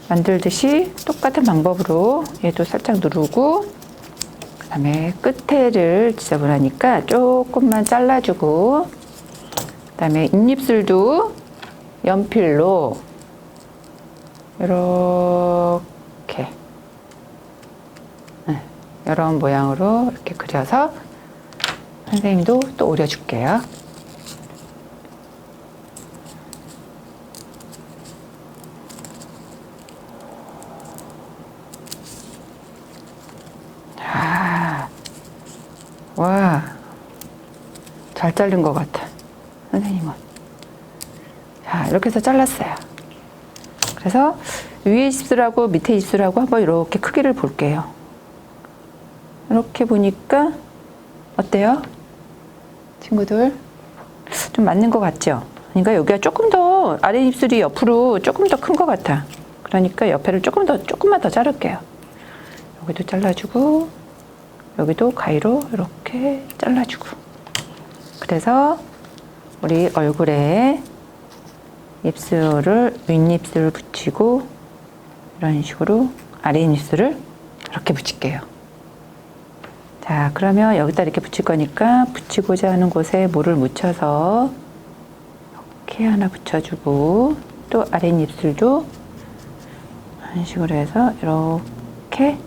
만들듯이 똑같은 방법으로 얘도 살짝 누르고 그 다음에 끝에를 지저분하니까 조금만 잘라주고 그 다음에 윗입술도 연필로 이렇게 이런 모양으로 이렇게 그려서 선생님도 또 오려줄게요. 와, 잘 잘린 것 같아. 선생님은. 자, 이렇게 해서 잘랐어요. 그래서 위에 입술하고 밑에 입술하고 한번 이렇게 크기를 볼게요. 이렇게 보니까 어때요? 친구들? 좀 맞는 것 같죠? 그러니까 여기가 조금 더 아래 입술이 옆으로 조금 더 큰 것 같아. 그러니까 옆에를 조금만 더 자를게요. 여기도 잘라주고 여기도 가위로 이렇게 잘라주고 그래서 우리 얼굴에 윗입술을 붙이고 이런 식으로 아랫입술을 이렇게 붙일게요. 자, 그러면 여기다 이렇게 붙일 거니까 붙이고자 하는 곳에 물을 묻혀서 이렇게 하나 붙여주고 또 아랫입술도 이런 식으로 해서 이렇게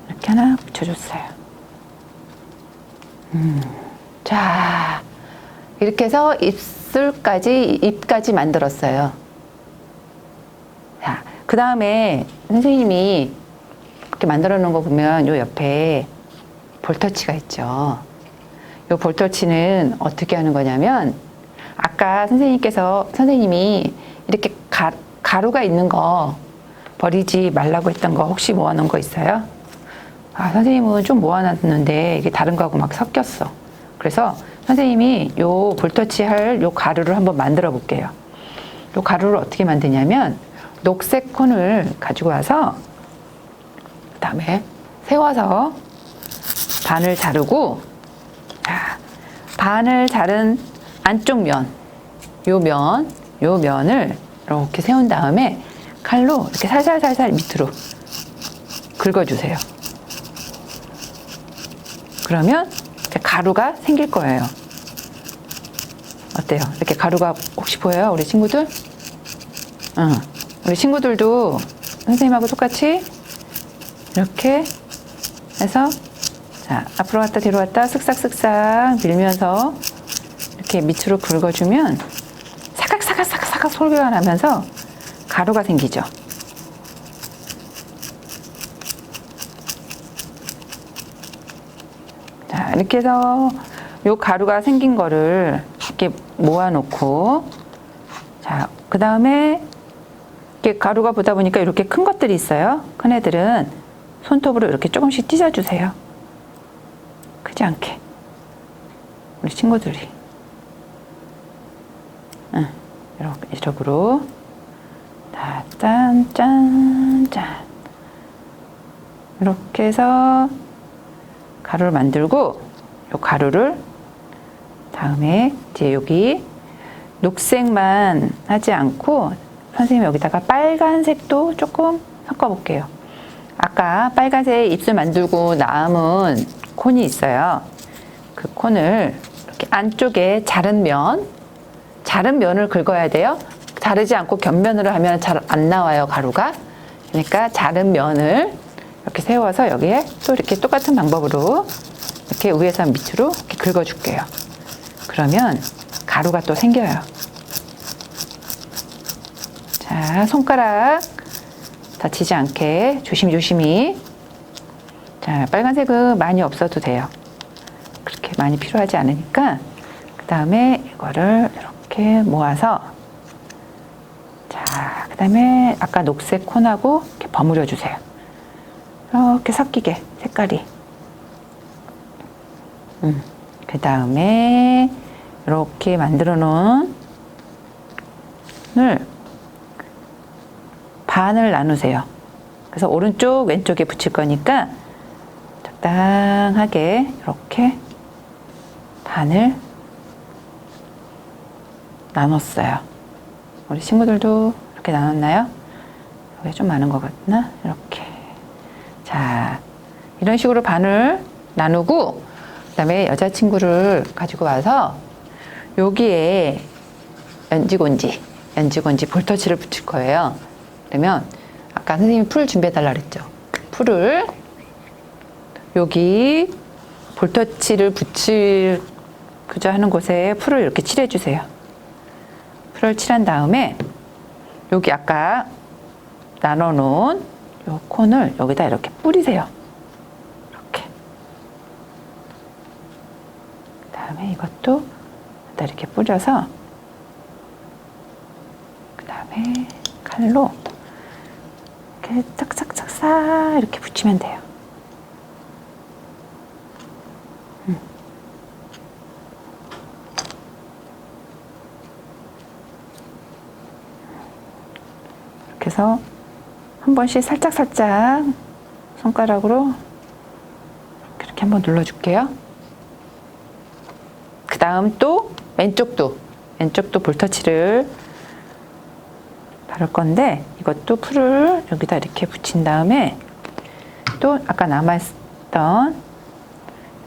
이렇게 하나 붙여줬어요. 자, 이렇게 해서 입까지 만들었어요. 자, 그 다음에 선생님이 이렇게 만들어 놓은 거 보면 요 옆에 볼터치가 있죠. 요 볼터치는 어떻게 하는 거냐면 아까 선생님이 이렇게 가루가 있는 거 버리지 말라고 했던 거 혹시 모아놓은 거 있어요? 선생님은 좀 모아놨는데 이게 다른 거하고 막 섞였어. 그래서 선생님이 요 볼터치 할 요 가루를 한번 만들어 볼게요. 요 가루를 어떻게 만드냐면 녹색 콘을 가지고 와서 그 다음에 세워서 반을 자르고 반을 자른 안쪽 면, 요 면을 이렇게 세운 다음에 칼로 이렇게 살살살살 밑으로 긁어주세요. 그러면 이제 가루가 생길 거예요. 어때요? 이렇게 가루가 혹시 보여요? 우리 친구들? 응. 우리 친구들도 선생님하고 똑같이 이렇게 해서 자, 앞으로 갔다 뒤로 갔다 쓱싹쓱싹 밀면서 이렇게 밑으로 긁어주면 사각사각사각 소리가 나면서 가루가 생기죠. 자, 이렇게 해서 요 가루가 생긴 거를 이렇게 모아놓고 자, 그 다음에 이렇게 가루가 보다 보니까 이렇게 큰 것들이 있어요. 큰 애들은 손톱으로 이렇게 조금씩 찢어주세요. 크지 않게. 우리 친구들이. 응, 이렇게, 이쪽으로. 자, 짠, 짠, 짠. 이렇게 해서 가루를 만들고, 요 가루를 다음에 이제 여기 녹색만 하지 않고 선생님 여기다가 빨간색도 조금 섞어 볼게요. 아까 빨간색 입술 만들고 남은 콘이 있어요. 그 콘을 이렇게 안쪽에 자른 면을 긁어야 돼요. 자르지 않고 곁면으로 하면 잘 안 나와요, 가루가. 그러니까 자른 면을 이렇게 세워서 여기에 또 이렇게 똑같은 방법으로 이렇게 위에서 밑으로 이렇게 긁어줄게요. 그러면 가루가 또 생겨요. 자, 손가락 다치지 않게 조심조심히. 자, 빨간색은 많이 없어도 돼요. 그렇게 많이 필요하지 않으니까. 그 다음에 이거를 이렇게 모아서 자, 그 다음에 아까 녹색 콘하고 이렇게 버무려 주세요. 이렇게 섞이게 색깔이. 그 다음에 이렇게 만들어 놓은 을 반을 나누세요. 그래서 오른쪽 왼쪽에 붙일 거니까 적당하게 이렇게 반을 나눴어요. 우리 친구들도 이렇게 나눴나요? 여기 좀 많은 것 같나? 이렇게. 자, 이런 식으로 반을 나누고 그 다음에 여자친구를 가지고 와서 여기에 연지곤지 볼터치를 붙일 거예요. 그러면 아까 선생님이 풀 준비해달라 그랬죠. 풀을 여기 볼터치를 붙이고자 하는 곳에 풀을 이렇게 칠해주세요. 풀을 칠한 다음에 여기 아까 나눠놓은 요 콘을 여기다 이렇게 뿌리세요. 이렇게. 그 다음에 이것도 여기다 이렇게 뿌려서 그 다음에 칼로 이렇게 싹싹싹싹 이렇게 붙이면 돼요. 이렇게 해서 한 번씩 살짝살짝 손가락으로 이렇게 한번 눌러줄게요. 그 다음 또 왼쪽도 볼터치를 바를 건데 이것도 풀을 여기다 이렇게 붙인 다음에 또 아까 남아있던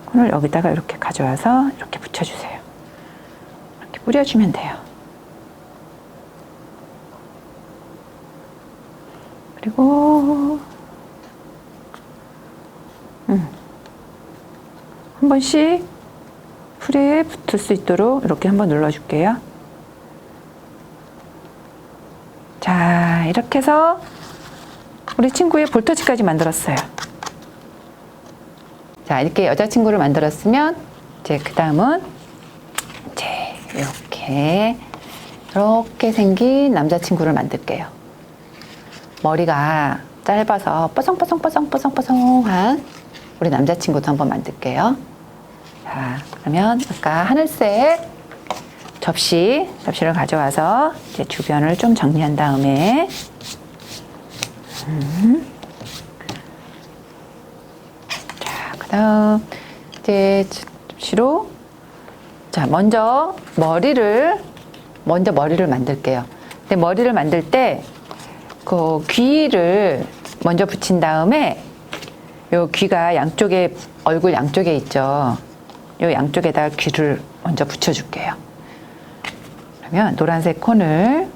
콘을 여기다가 이렇게 가져와서 이렇게 붙여주세요. 이렇게 뿌려주면 돼요. 그리고 한 번씩 풀에 붙을 수 있도록 이렇게 한번 눌러줄게요. 자, 이렇게 해서 우리 친구의 볼터치까지 만들었어요. 자, 이렇게 여자친구를 만들었으면 이제 그 다음은 이제 이렇게 생긴 남자친구를 만들게요. 머리가 짧아서 뽀송뽀송뽀송뽀송뽀송한 우리 남자친구도 한번 만들게요. 자, 그러면 아까 하늘색 접시를 가져와서 이제 주변을 좀 정리한 다음에 자, 그다음 이제 접시로 자, 먼저 머리를 만들게요. 근데 머리를 만들 때 그 귀를 먼저 붙인 다음에 요 귀가 양쪽에, 얼굴 양쪽에 있죠. 요 양쪽에다 귀를 먼저 붙여줄게요. 그러면 노란색 콘을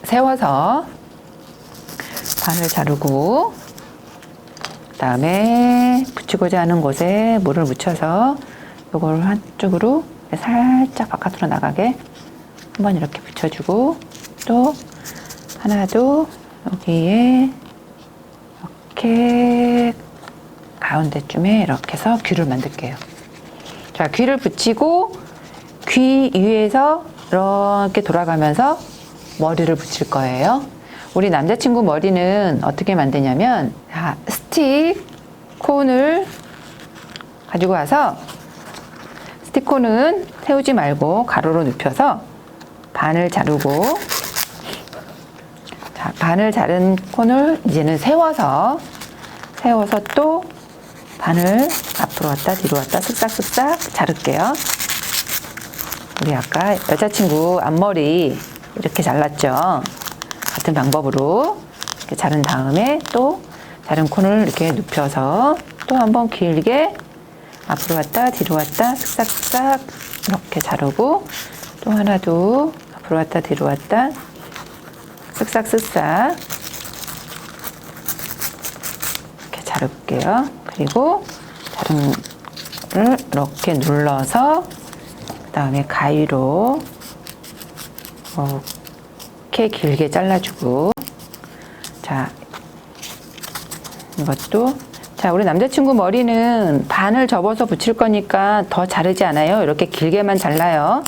세워서 반을 자르고, 그 다음에 붙이고자 하는 곳에 물을 묻혀서 요걸 한쪽으로 살짝 바깥으로 나가게 한번 이렇게 붙여주고, 또 하나도 여기에 이렇게 가운데쯤에 이렇게 해서 귀를 만들게요. 자, 귀를 붙이고 귀 위에서 이렇게 돌아가면서 머리를 붙일 거예요. 우리 남자친구 머리는 어떻게 만드냐면, 스틱 콘을 가지고 와서, 스틱 콘은 세우지 말고 가로로 눕혀서 반을 자르고, 자, 반을 자른 콘을 이제는 세워서 또 반을 앞으로 왔다 뒤로 왔다 쓱싹쓱싹 자를게요. 우리 아까 여자친구 앞머리 이렇게 잘랐죠? 같은 방법으로 이렇게 자른 다음에 또 자른 콘을 이렇게 눕혀서 또 한번 길게 앞으로 왔다 뒤로 왔다 쓱싹쓱싹 이렇게 자르고, 또 하나도 앞으로 왔다 뒤로 왔다 쓱싹쓱싹 이렇게 자를게요. 그리고 자른 를 이렇게 눌러서 그 다음에 가위로 이렇게 길게 잘라주고, 자, 이것도, 자, 우리 남자친구 머리는 반을 접어서 붙일 거니까 더 자르지 않아요. 이렇게 길게만 잘라요.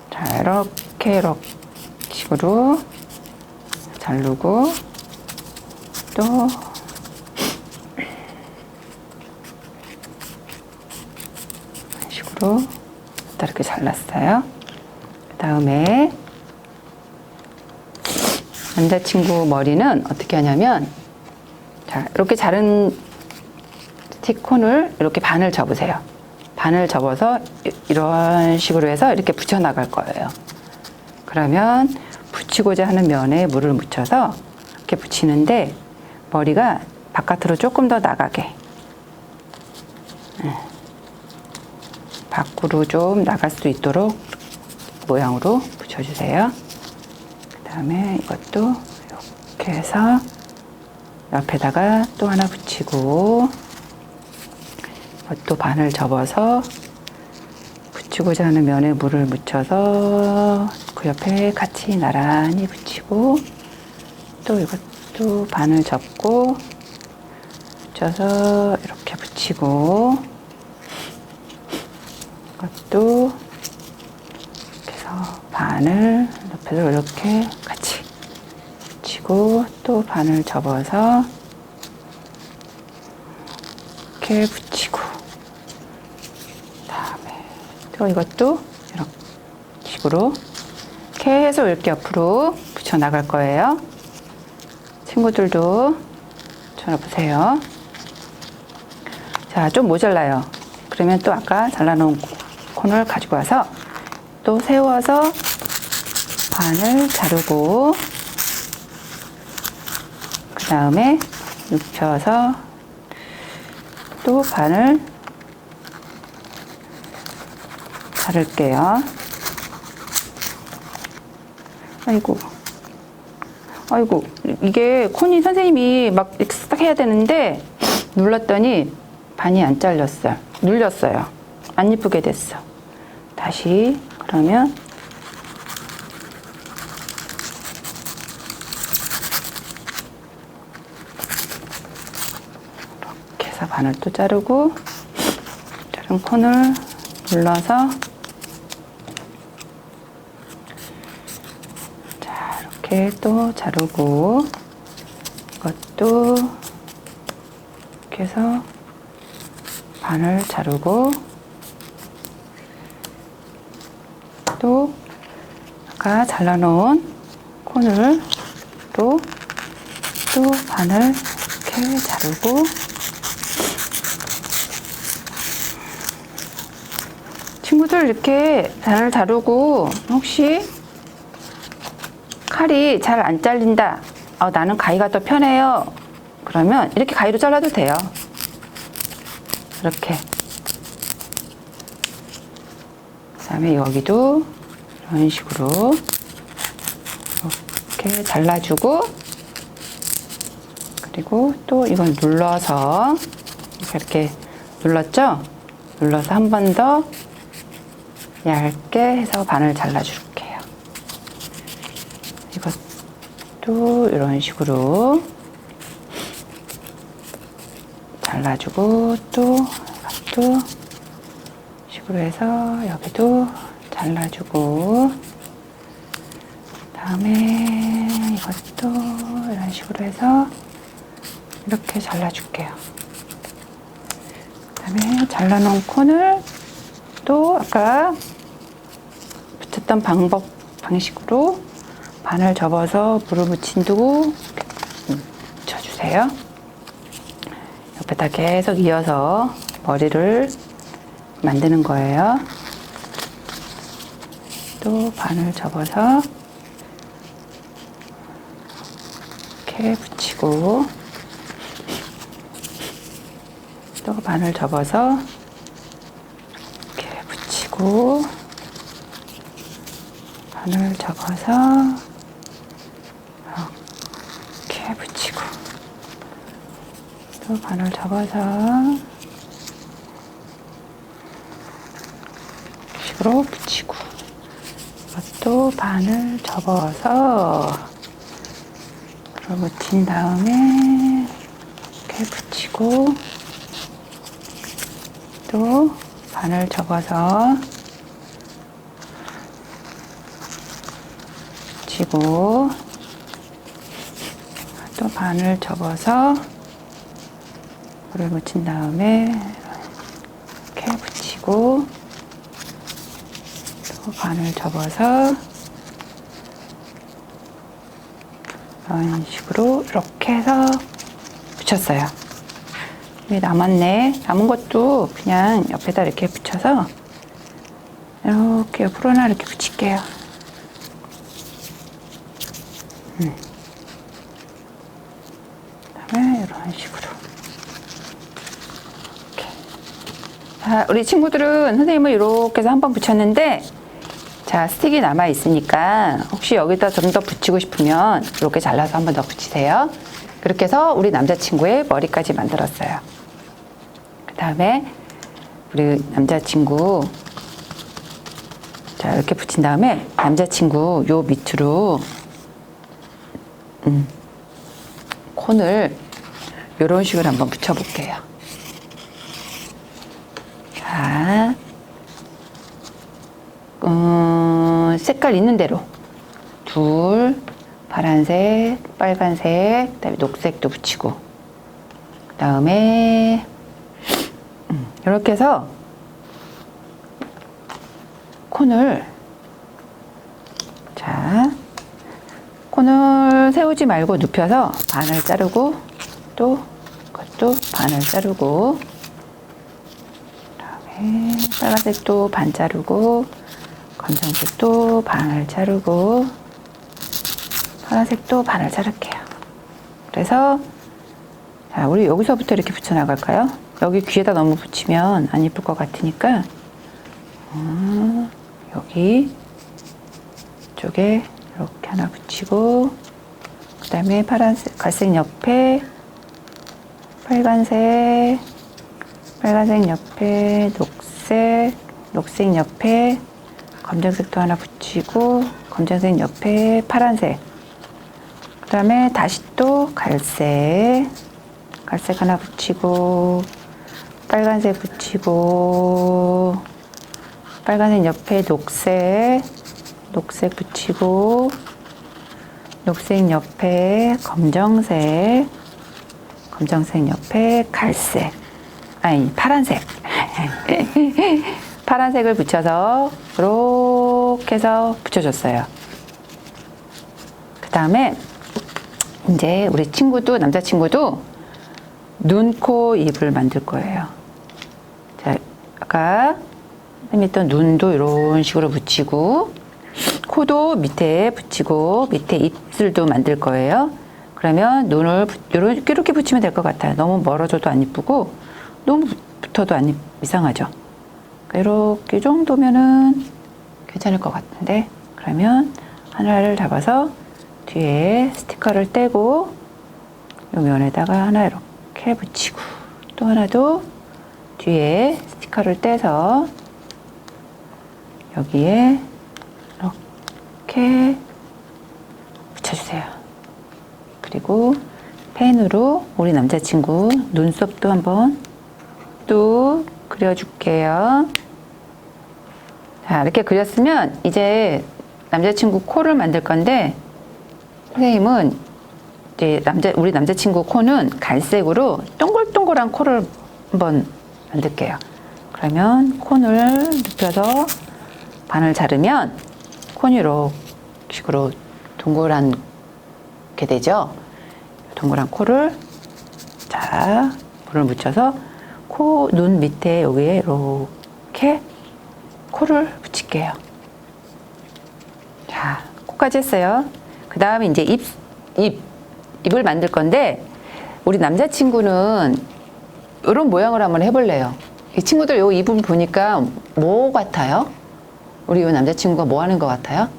자, 이렇게 식으로 자르고, 또 이런 식으로 이렇게 잘랐어요. 그 다음에 남자친구 머리는 어떻게 하냐면, 자, 이렇게 자른 스틱콘을 이렇게 반을 접으세요. 반을 접어서 이런 식으로 해서 이렇게 붙여 나갈 거예요. 그러면 붙이고자 하는 면에 물을 묻혀서 이렇게 붙이는데, 머리가 바깥으로 조금 더 나가게, 밖으로 좀 나갈 수 있도록 모양으로 붙여주세요. 그 다음에 이것도 이렇게 해서 옆에다가 또 하나 붙이고, 이것도 반을 접어서 붙이고자 하는 면에 물을 묻혀서 그 옆에 같이 나란히 붙이고, 또 이것도 반을 접고 붙여서 이렇게 붙이고, 이것도 이렇게 해서 반을 옆에서 이렇게 같이 붙이고, 또 반을 접어서 이렇게 붙이고, 다음에 또 이것도 이렇게 식으로 계속 이렇게 옆으로 붙여 나갈 거예요. 친구들도 쳐보세요. 자, 좀 모자라요. 그러면 또 아까 잘라놓은 콘을 가지고 와서 또 세워서 반을 자르고, 그 다음에 눕혀서 또 반을 자를게요. 아이고, 이게 콘이 선생님이 막 싹 해야 되는데 눌렀더니 반이 안 잘렸어요. 눌렸어요. 안 예쁘게 됐어. 다시, 그러면 이렇게 해서 반을 또 자르고, 자른 콘을 눌러서, 자, 이렇게 또 자르고, 이것도 이렇게 해서 반을 자르고, 또 아까 잘라놓은 콘을 또 반을 이렇게 자르고, 친구들 이렇게 반을 자르고 혹시 칼이 잘 안 잘린다. 나는 가위가 더 편해요. 그러면 이렇게 가위로 잘라도 돼요. 이렇게. 그다음에 여기도 이런 식으로 이렇게 잘라주고, 그리고 또 이걸 눌러서 이렇게 눌렀죠? 눌러서 한 번 더 얇게 해서 반을 잘라줄게요. 이것도 이런 식으로 잘라주고, 또 이것도 식으로 해서 여기도 잘라주고, 다음에 이것도 이런 식으로 해서 이렇게 잘라줄게요. 그다음에 잘라놓은 콘을 또 아까 붙였던 방식으로 반을 접어서 물을 묻힌 두고 묻혀주세요. 옆에다 계속 이어서 머리를 만드는 거예요. 또 반을 접어서 이렇게 붙이고, 또 반을 접어서 이렇게 붙이고, 반을 접어서 이렇게 붙이고, 또 반을 접어서 식으로 붙이고, 이것도 반을 접어서 물을 묻힌 다음에 이렇게 붙이고, 또 반을 접어서 붙이고, 또 반을 접어서 물을 묻힌 다음에 이렇게 붙이고, 또 반을 접어서 이런 식으로 이렇게 해서 붙였어요. 남았네. 남은 것도 그냥 옆에다 이렇게 붙여서 이렇게 옆으로나 이렇게 붙일게요. 그다음에 이런 식으로. 이렇게. 자, 우리 친구들은 선생님은 이렇게 해서 한번 붙였는데, 자, 스틱이 남아 있으니까 혹시 여기다 좀 더 붙이고 싶으면 이렇게 잘라서 한번 더 붙이세요. 그렇게 해서 우리 남자친구의 머리까지 만들었어요. 그 다음에 우리 남자친구, 자, 이렇게 붙인 다음에 남자친구 요 밑으로 콘을 이런 식으로 한번 붙여볼게요. 자, 색깔 있는 대로 둘, 파란색, 빨간색, 그다음에 녹색도 붙이고, 그다음에 이렇게 해서 콘을, 자, 콘을 세우지 말고 눕혀서 반을 자르고, 또 그것도 반을 자르고, 그다음에 빨간색도 반 자르고, 검정색도 반을 자르고, 파란색도 반을 자를게요. 그래서 자, 우리 여기서부터 이렇게 붙여 나갈까요? 여기 귀에다 너무 붙이면 안 예쁠 것 같으니까 여기 쪽에 이렇게 하나 붙이고, 그 다음에 파란색, 갈색 옆에 빨간색, 빨간색 옆에 녹색, 녹색 옆에 검정색도 하나 붙이고, 검정색 옆에 파란색, 그 다음에 다시 또 갈색, 갈색 하나 붙이고, 빨간색 붙이고, 빨간색 옆에 녹색, 녹색 붙이고, 녹색 옆에 검정색, 검정색 옆에 갈색, 아니 파란색 파란색을 붙여서 이렇게 해서 붙여줬어요. 그 다음에 이제 우리 친구도, 남자친구도 눈, 코, 입을 만들 거예요. 자, 아까 선생님이 했던 눈도 이런 식으로 붙이고, 코도 밑에 붙이고 밑에 입술도 만들 거예요. 그러면 눈을 이렇게 붙이면 될 것 같아요. 너무 멀어져도 안 이쁘고 너무 붙어도 안 이상하죠. 이렇게 정도면은 괜찮을 것 같은데, 그러면 하나를 잡아서 뒤에 스티커를 떼고 이 면에다가 하나 이렇게 붙이고, 또 하나도 뒤에 스티커를 떼서 여기에 이렇게 붙여주세요. 그리고 펜으로 우리 남자친구 눈썹도 한번 또 그려줄게요. 자, 이렇게 그렸으면 이제 남자친구 코를 만들 건데, 선생님은 이제 우리 남자친구 코는 갈색으로 동글동글한 코를 한번 만들게요. 그러면 콘을 눕혀서 반을 자르면 콘이 이렇게 식으로 동그란 게 되죠. 동그란 코를, 자, 물을 묻혀서 눈 밑에 여기에 이렇게 코를 붙일게요. 자, 코까지 했어요. 그 다음에 이제 입을 만들 건데, 우리 남자친구는 이런 모양을 한번 해볼래요. 이 친구들 요 입을 보니까 뭐 같아요? 우리 요 남자친구가 뭐 하는 것 같아요?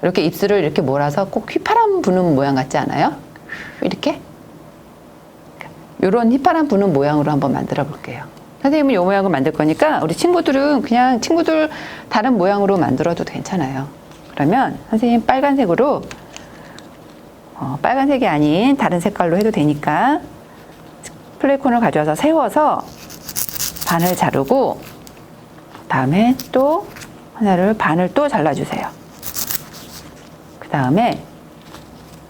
이렇게 입술을 이렇게 몰아서 꼭 휘파람 부는 모양 같지 않아요? 이렇게? 요런 휘파람 부는 모양으로 한번 만들어 볼게요. 선생님은 요 모양을 만들 거니까 우리 친구들은 그냥 친구들 다른 모양으로 만들어도 괜찮아요. 그러면 선생님 빨간색으로, 빨간색이 아닌 다른 색깔로 해도 되니까 플레이콘을 가져와서 세워서 반을 자르고, 다음에 또 반을 또 잘라주세요. 그 다음에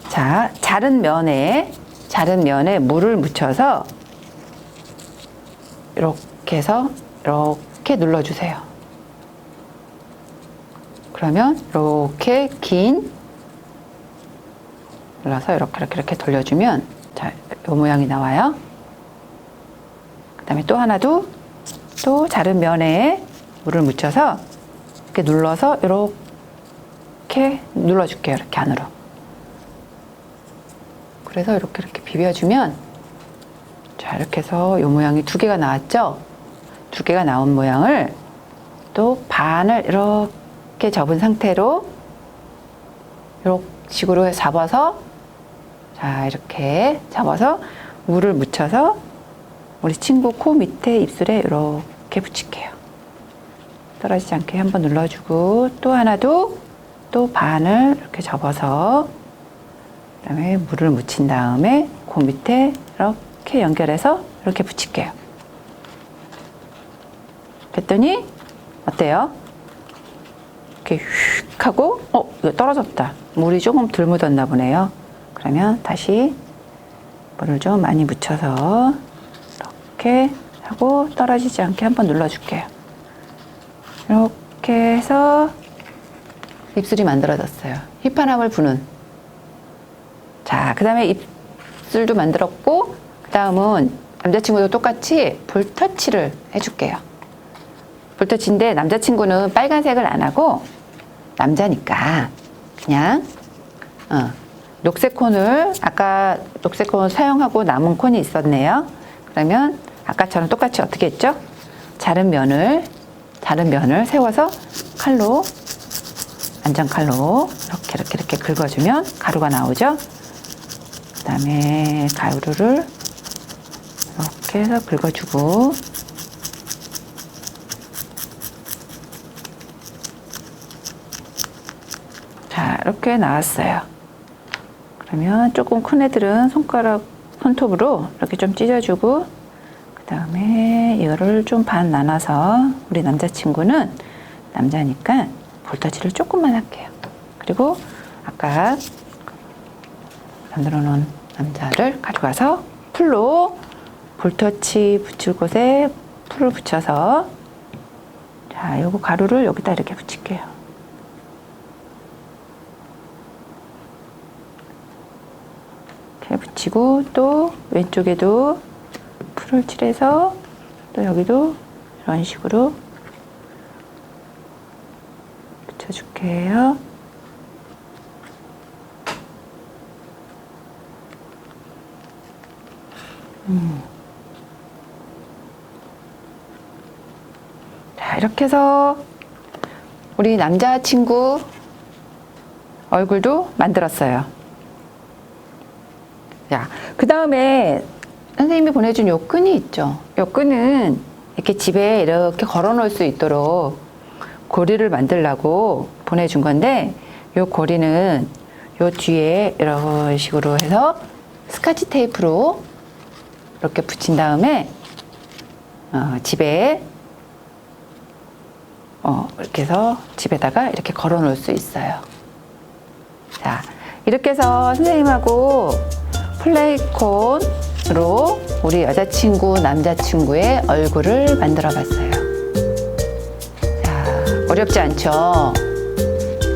자, 자른 면에 물을 묻혀서 이렇게 해서 이렇게 눌러주세요. 그러면 이렇게 눌러서 이렇게 돌려주면, 자, 이 모양이 나와요. 그 다음에 또 하나도 또 자른 면에 물을 묻혀서 이렇게 눌러서 이렇게 눌러줄게요. 이렇게 안으로. 그래서 이렇게 비벼주면, 자, 이렇게 해서 이 모양이 두 개가 나왔죠? 두 개가 나온 모양을 또 반을 이렇게 접은 상태로 이런 식으로 잡아서, 자, 이렇게 잡아서 물을 묻혀서 우리 친구 코 밑에 입술에 이렇게 붙일게요. 떨어지지 않게 한번 눌러주고, 또 하나도 또 반을 이렇게 접어서 그다음에 물을 묻힌 다음에 그 밑에 이렇게 연결해서 이렇게 붙일게요. 그랬더니 어때요? 이렇게 휙 하고, 이거 떨어졌다. 물이 조금 덜 묻었나 보네요. 그러면 다시 물을 좀 많이 묻혀서 이렇게 하고 떨어지지 않게 한번 눌러줄게요. 이렇게 해서 입술이 만들어졌어요. 휘파람을 부는. 자, 그 다음에 입술도 만들었고, 그 다음은 남자친구도 똑같이 볼터치를 해줄게요. 볼터치인데 남자친구는 빨간색을 안 하고, 남자니까 그냥 녹색 콘을, 아까 녹색 콘을 사용하고 남은 콘이 있었네요. 그러면 아까처럼 똑같이 어떻게 했죠? 자른 면을 세워서 칼로, 안전칼로 이렇게 긁어주면 가루가 나오죠. 그 다음에 가루를 이렇게 해서 긁어주고, 자, 이렇게 나왔어요. 그러면 조금 큰 애들은 손톱으로 이렇게 좀 찢어주고, 그 다음에 이거를 좀 반 나눠서 우리 남자친구는 남자니까 볼터치를 조금만 할게요. 그리고 아까 만들어 놓은 남자를 가져가서 풀로 볼터치 붙일 곳에 풀을 붙여서, 자, 요거 가루를 여기다 이렇게 붙일게요. 이렇게 붙이고, 또 왼쪽에도 풀을 칠해서 또 여기도 이런 식으로 붙여줄게요. 자, 이렇게 해서 우리 남자친구 얼굴도 만들었어요. 자, 그 다음에 선생님이 보내준 요 끈이 있죠. 요 끈은 이렇게 집에 이렇게 걸어 놓을 수 있도록 고리를 만들려고 보내준 건데, 요 고리는 요 뒤에 이런 식으로 해서 스카치 테이프로 이렇게 붙인 다음에 집에 이렇게 해서 집에다가 이렇게 걸어 놓을 수 있어요. 자, 이렇게 해서 선생님하고 플레이콘으로 우리 여자친구, 남자친구의 얼굴을 만들어 봤어요. 자, 어렵지 않죠?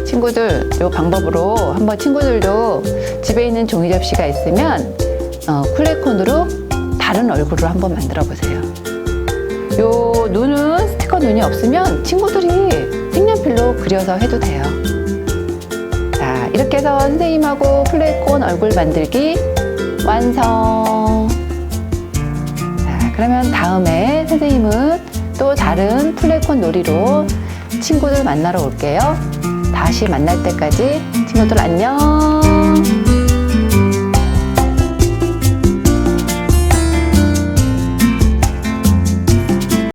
친구들, 이 방법으로 한번 친구들도 집에 있는 종이 접시가 있으면 플레이콘으로 다른 얼굴을 한번 만들어 보세요. 요 눈은 스티커 눈이 없으면 친구들이 색연필로 그려서 해도 돼요. 자, 이렇게 해서 선생님하고 플레이콘 얼굴 만들기 완성. 자, 그러면 다음에 선생님은 또 다른 플레이콘 놀이로 친구들 만나러 올게요. 다시 만날 때까지 친구들 안녕.